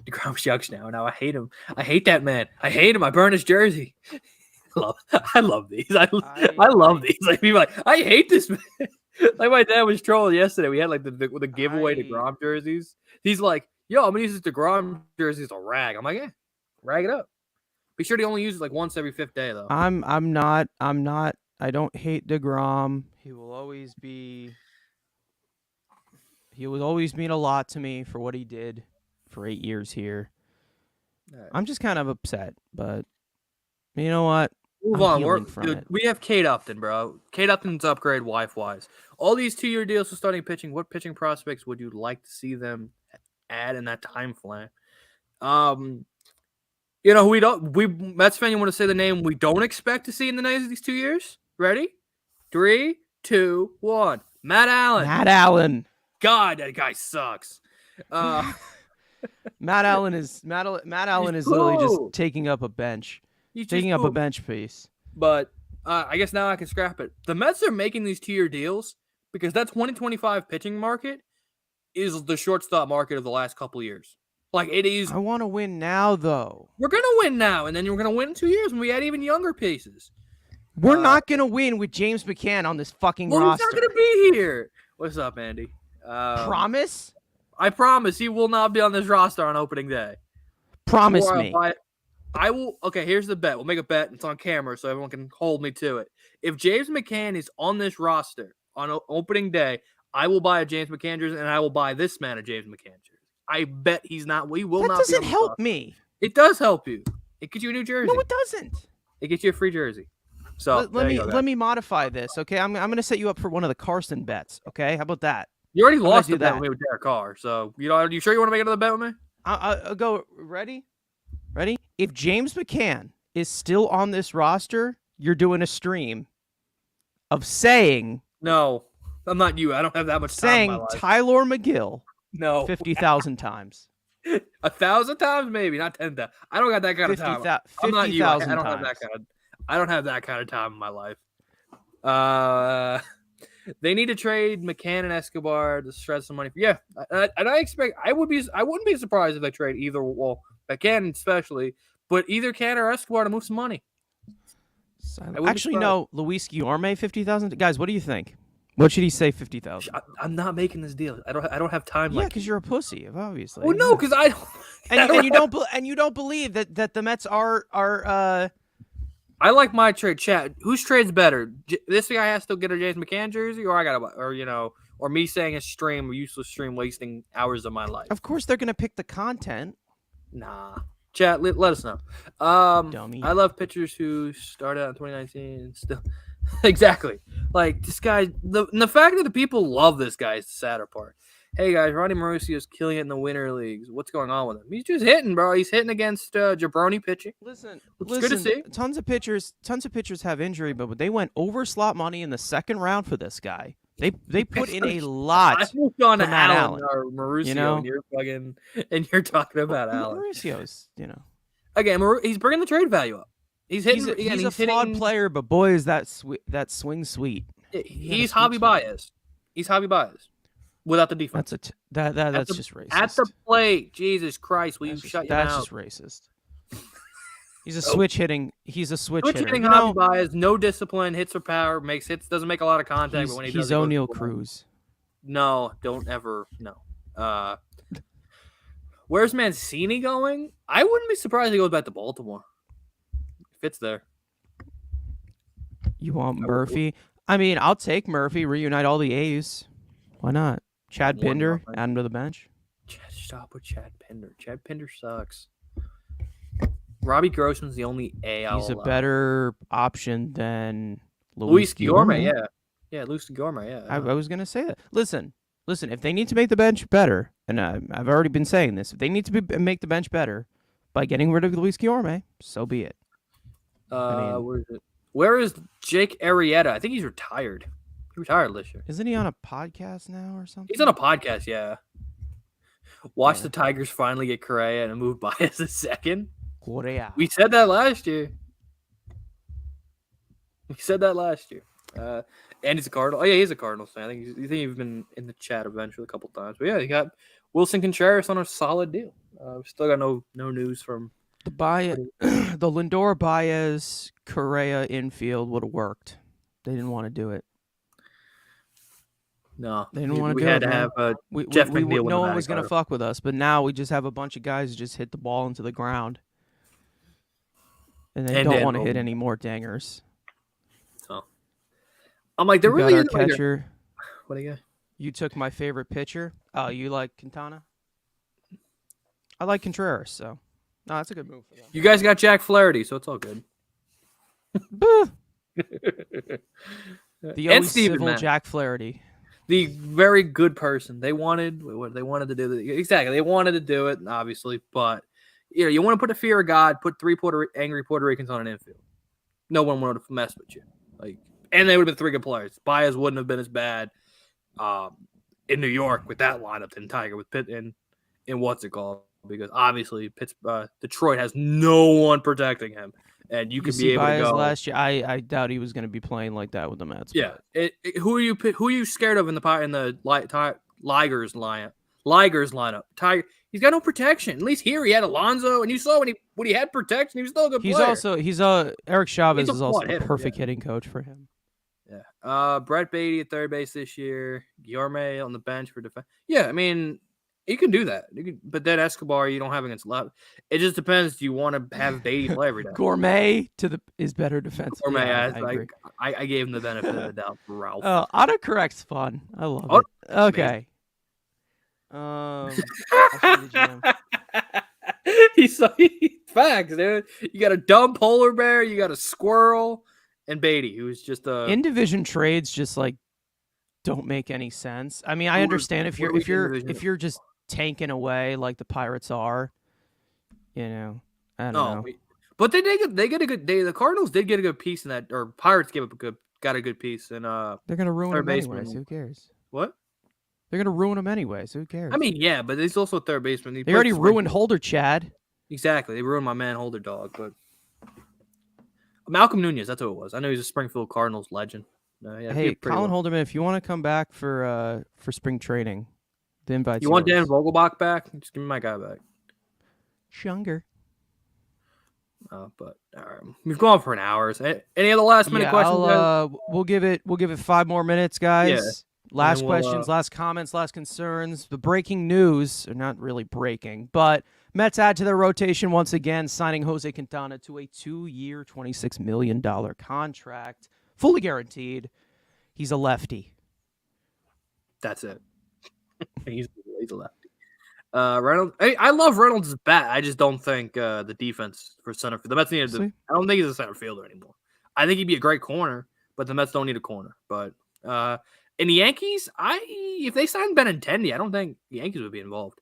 DeGrom shucks now. Now I hate him. I hate that man. I hate him. I burn his jersey. I love these. I love these. Like people are like, I hate this man. Like my dad was trolling yesterday. We had like the giveaway DeGrom jerseys. He's like, yo, I'm gonna use this DeGrom jersey as a rag. I'm like, yeah, rag it up. Be sure to only use it like once every 5th day though. I'm not. I don't hate DeGrom. He will always mean a lot to me for what he did for 8 years here. Right. I'm just kind of upset, but you know what? Move on. We have Kate Upton, bro. Kate Upton's upgrade wife-wise. All these 2-year deals for starting pitching. What pitching prospects would you like to see them add in that time frame? You know, Metsfan, you want to say the name we don't expect to see in the next these 2 years? Ready? 3, 2, 1. Matt Allen. Matt Allen. God, that guy sucks. Matt Allen is literally just taking up a bench. He's taking up a bench piece. But I guess now I can scrap it. The Mets are making these 2-year deals because that 2025 pitching market is the shortstop market of the last couple of years. Like it is. I want to win now, though. We're gonna win now, and then we're gonna win in 2 years when we add even younger pieces. We're not gonna win with James McCann on this fucking roster. He's not gonna be here. What's up, Andy? Promise? I promise he will not be on this roster on opening day. Promise me. I will. Okay, here's the bet. We'll make a bet. It's on camera, so everyone can hold me to it. If James McCann is on this roster on opening day, I will buy a James McCann jersey, and I will buy this man a James McCann jersey. I bet he's not. We will not. That doesn't help me. It does help you. It gets you a new jersey. No, it doesn't. It gets you a free jersey. So let me modify this. Okay, I'm gonna set you up for one of the Carson bets. Okay, how about that? You already lost the bet with me with Derek Carr. So are you sure you want to make another bet with me? I'll go. Ready? If James McCann is still on this roster, you're doing a stream of saying no. I'm not you. I don't have that much time. Saying Tyler McGill. No. 50,000 times. 1,000 times, maybe, not 10,000. I don't got that kind of time. I'm not you. I don't have that kind of. I don't have that kind of time in my life. They need to trade McCann and Escobar to shred some money. Yeah, and I wouldn't be surprised if they trade either. Well, McCann especially, but either Can or Escobar to move some money. Actually, no. Luis Guillorme, 50,000. Guys, what do you think? What should he say? 50,000. I'm not making this deal. I don't have time. Yeah, because you're a pussy, obviously. Well, no, because I don't. And you don't believe that the Mets are. I like my trade. Chat. Whose trade's better? This guy has to get a James McCann jersey, or I gotta, or me saying a useless stream, wasting hours of my life. Of course, they're gonna pick the content. Nah. Chat, let us know. Dummy. I love pitchers who started out in 2019 and still. Exactly. Like this guy, the fact that the people love this guy is the sadder part. Hey guys, Ronnie Mauricio's killing it in the winter leagues. What's going on with him? He's just hitting, bro. He's hitting against jabroni pitching. Listen, good to see. Tons of pitchers have injury, but they went over slot money in the second round for this guy. They put in a lot. I moved on to Allen or Mauricio, and you're talking about Allen. Mauricio's, Again, he's bringing the trade value up. He's hitting. He's a flawed player, but boy, is that swing sweet. He's hobby biased. He's hobby biased without the defense. That's just racist. At the plate, Jesus Christ, will you shut your mouth? That's just racist. He's a switch hitting. He's a switch hitter. Hitting hobby bias, no discipline, hits for power, makes hits, doesn't make a lot of contact. But when he's O'Neal Cruz. No, don't ever no. Where's Mancini going? I wouldn't be surprised if he goes back to Baltimore. Fits there. You want Murphy? I mean, I'll take Murphy. Reunite all the A's. Why not? Chad Pinder, add him to the bench. Stop with Chad Pinder. Chad Pinder sucks. Robbie Grossman's the only A. He's a better option than Luis Guillorme. Guillorme. Yeah, Luis Guillorme. Yeah, I was gonna say that. Listen. If they need to make the bench better, and I've already been saying this, if they need to make the bench better by getting rid of Luis Guillorme, so be it. Where is it? Where is Jake Arrieta? I think he's retired. He retired this year. Isn't he on a podcast now or something? He's on a podcast, yeah. Watch the Tigers finally get Correa and move Baez a second. Correa. We said that last year. And he's a Cardinal. Oh, yeah, he's a Cardinals fan. I think he's been in the chat eventually a couple times. But, yeah, he got Wilson Contreras on a solid deal. Still got no news from the the Lindor Baez Correa infield would have worked. They didn't want to do it. No, they didn't want to do it. We had to have Jeff McNeil. No one was going to fuck with us, but now we just have a bunch of guys who just hit the ball into the ground. And they don't want to hit any more dingers. So I'm like, they're really our catcher. What do you got? You took my favorite pitcher. Oh, you like Quintana? I like Contreras, so no, that's a good move for them. You guys got Jack Flaherty, so it's all good. The always civil Jack Flaherty. The very good person. They wanted to do. Exactly. They wanted to do it, obviously, but you want to put a fear of God, put 3 angry Puerto Ricans on an infield. No one would have messed with you. And they would have been 3 good players. Baez wouldn't have been as bad in New York with that lineup than Tiger with Pitt and what's it called? Because obviously Detroit has no one protecting him. And you could be able to go. Last year, I doubt he was going to be playing like that with the Mets. Yeah, who are you scared of in the Ligers lineup? Tiger, he's got no protection. At least here he had Alonso, and you saw when he had protection, he was still a good player. Eric Chavez is also a perfect hitting coach for him. Yeah. Brett Beatty at third base this year. Guillorme on the bench for defense. Yeah, I mean, you can do that. But then Escobar, you don't have against left. It just depends. Do you want to have Beatty play every day? Gourmet is better defensive. Gourmet, yeah, I gave him the benefit of the doubt for Ralph. Autocorrect's fun. I love it. Okay. He's facts, dude. You got a dumb polar bear, you got a squirrel, and Beatty, who's just a in division trades. Just don't make any sense. I mean, I understand if you're just tanking away like the Pirates are. I don't know. But they get a good. The Cardinals did get a good piece in that, or Pirates got a good piece, and they're gonna ruin him anyways. Who cares? What? They're gonna ruin him anyways. Who cares? I mean, yeah, but he's also a third baseman. They already ruined Holder, Chad. Exactly, they ruined my man Holder Dog, but Malcolm Nunez, that's who it was. I know he's a Springfield Cardinals legend. Hey, Colin Holderman, if you want to come back for spring training, the invite's You want Dan Vogelbach back? Just give me my guy back. Shunger. But we've gone for an hour. Any other last minute questions? We'll give it 5 more minutes, guys. Yeah. Last questions, last comments, last concerns. The breaking news, or not really breaking, but Mets add to their rotation once again, signing Jose Quintana to a 2-year, $26 million contract, fully guaranteed. He's a lefty. That's it. He's a lefty. Reynolds. I love Reynolds' bat. I just don't think the defense for center field. The Mets need. I don't think he's a center fielder anymore. I think he'd be a great corner, but the Mets don't need a corner. But in the Yankees, if they signed Benintendi, I don't think the Yankees would be involved.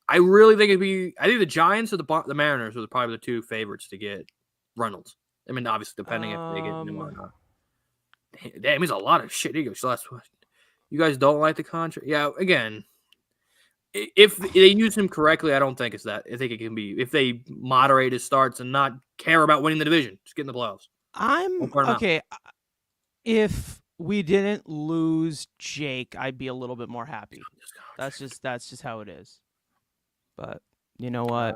I really think it'd be. I think the Giants or the Mariners are probably the 2 favorites to get Reynolds. I mean, obviously depending if they get him or not. Damn, he's a lot of shit. Here you go. You guys don't like the contract? Yeah. Again. If they use him correctly, I don't think it's that. I think it can be if they moderate his starts and not care about winning the division, just get in the playoffs. Okay. If we didn't lose Jake, I'd be a little bit more happy. That's just how it is. But you know what?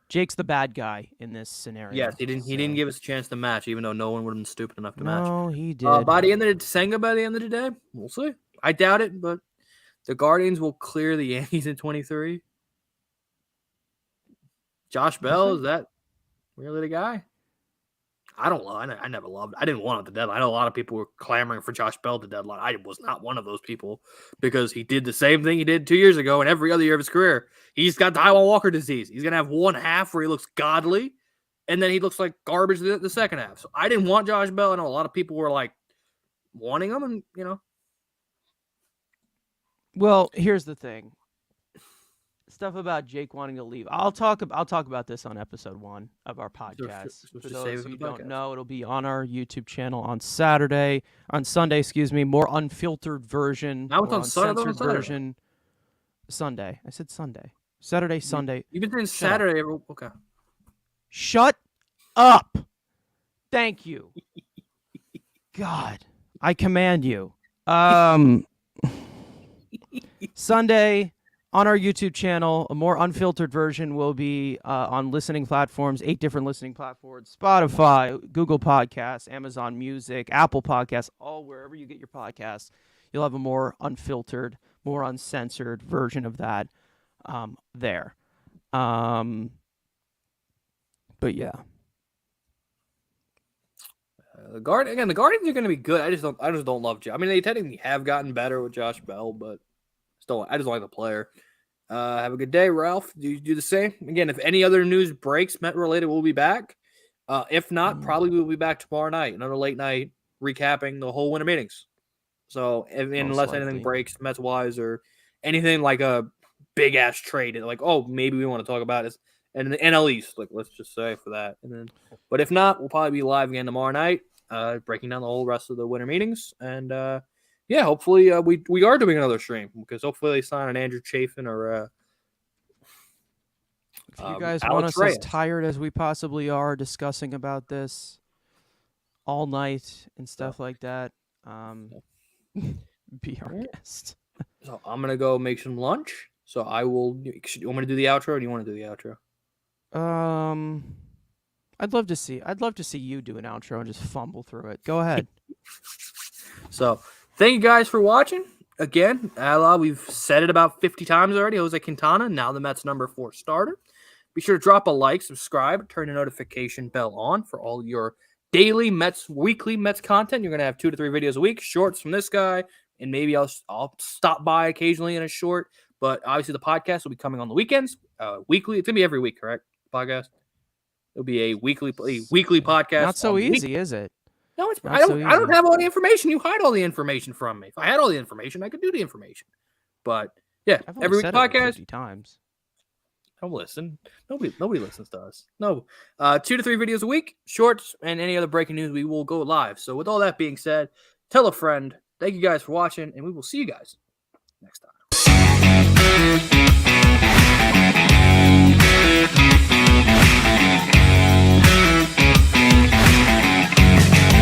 Jake's the bad guy in this scenario. Yes, he didn't give us a chance to match, even though no one would have been stupid enough to match. No, he did. By the end of the day, we'll see. I doubt it, but. The Guardians will clear the Yankees in 23. Josh Bell, is that really the guy? I don't love. I never loved. I didn't want it at the deadline. I know a lot of people were clamoring for Josh Bell at the deadline. I was not one of those people because he did the same thing he did 2 years ago and every other year of his career. He's got Taiwan Walker disease. He's gonna have one half where he looks godly, and then he looks like garbage the second half. So I didn't want Josh Bell. I know a lot of people were like wanting him, and Well, here's the thing. Stuff about Jake wanting to leave. I'll talk about this on episode 1 of our podcast. So For just those save it for who the don't podcast. know, it'll be on our YouTube channel on Sunday, more unfiltered version. Now it's more on Saturday or uncensored Saturday? version. Sunday. I said Sunday. Saturday, Sunday. You've been saying Shut up. Saturday. Okay. Shut up. Thank you. God, I command you. Sunday on our YouTube channel, a more unfiltered version will be on listening platforms, 8 different listening platforms: Spotify, Google Podcasts, Amazon Music, Apple Podcasts, all wherever you get your podcasts. You'll have a more unfiltered, more uncensored version of that there. But yeah. The Guardians are going to be good. I just don't love Josh. I mean, they technically have gotten better with Josh Bell, but I just don't like the player. Have a good day, Ralph. Do you do the same? Again, if any other news breaks Met related, we'll be back. If not, probably we'll be back tomorrow night, another late night recapping the whole winter meetings. So unless anything breaks Mets wise or anything like a big ass trade, like maybe we want to talk about it, and the NL East, like let's just say for that, and then. But if not, we'll probably be live again tomorrow night, breaking down the whole rest of the winter meetings, and hopefully we are doing another stream because hopefully they sign an Andrew Chafin or. If you guys Alex want us Reyes. as tired as we possibly are discussing about this all night and stuff like that, be our guest. So I'm gonna go make some lunch. So I will. You want me to do the outro, or do you want to do the outro? I'd love to see you do an outro and just fumble through it. Go ahead. So thank you guys for watching. Again, we've said it about 50 times already. Jose Quintana, now the Mets number 4 starter. Be sure to drop a like, subscribe, turn the notification bell on for all your daily weekly Mets content. You're going to have 2 to 3 videos a week, shorts from this guy, and maybe I'll stop by occasionally in a short. But obviously the podcast will be coming on the weekends, weekly. It's going to be every week, correct? Podcast? It'll be a weekly podcast. Not so easy, is it? No, it's Not I so don't easy. have all the information. You hide all the information from me. If I had all the information, I could do the information. But yeah, I've only every week said it like podcast. 50 times. Don't listen. Nobody listens to us. No. 2 to 3 videos a week, shorts, and any other breaking news, we will go live. So with all that being said, tell a friend. Thank you guys for watching, and we will see you guys next time.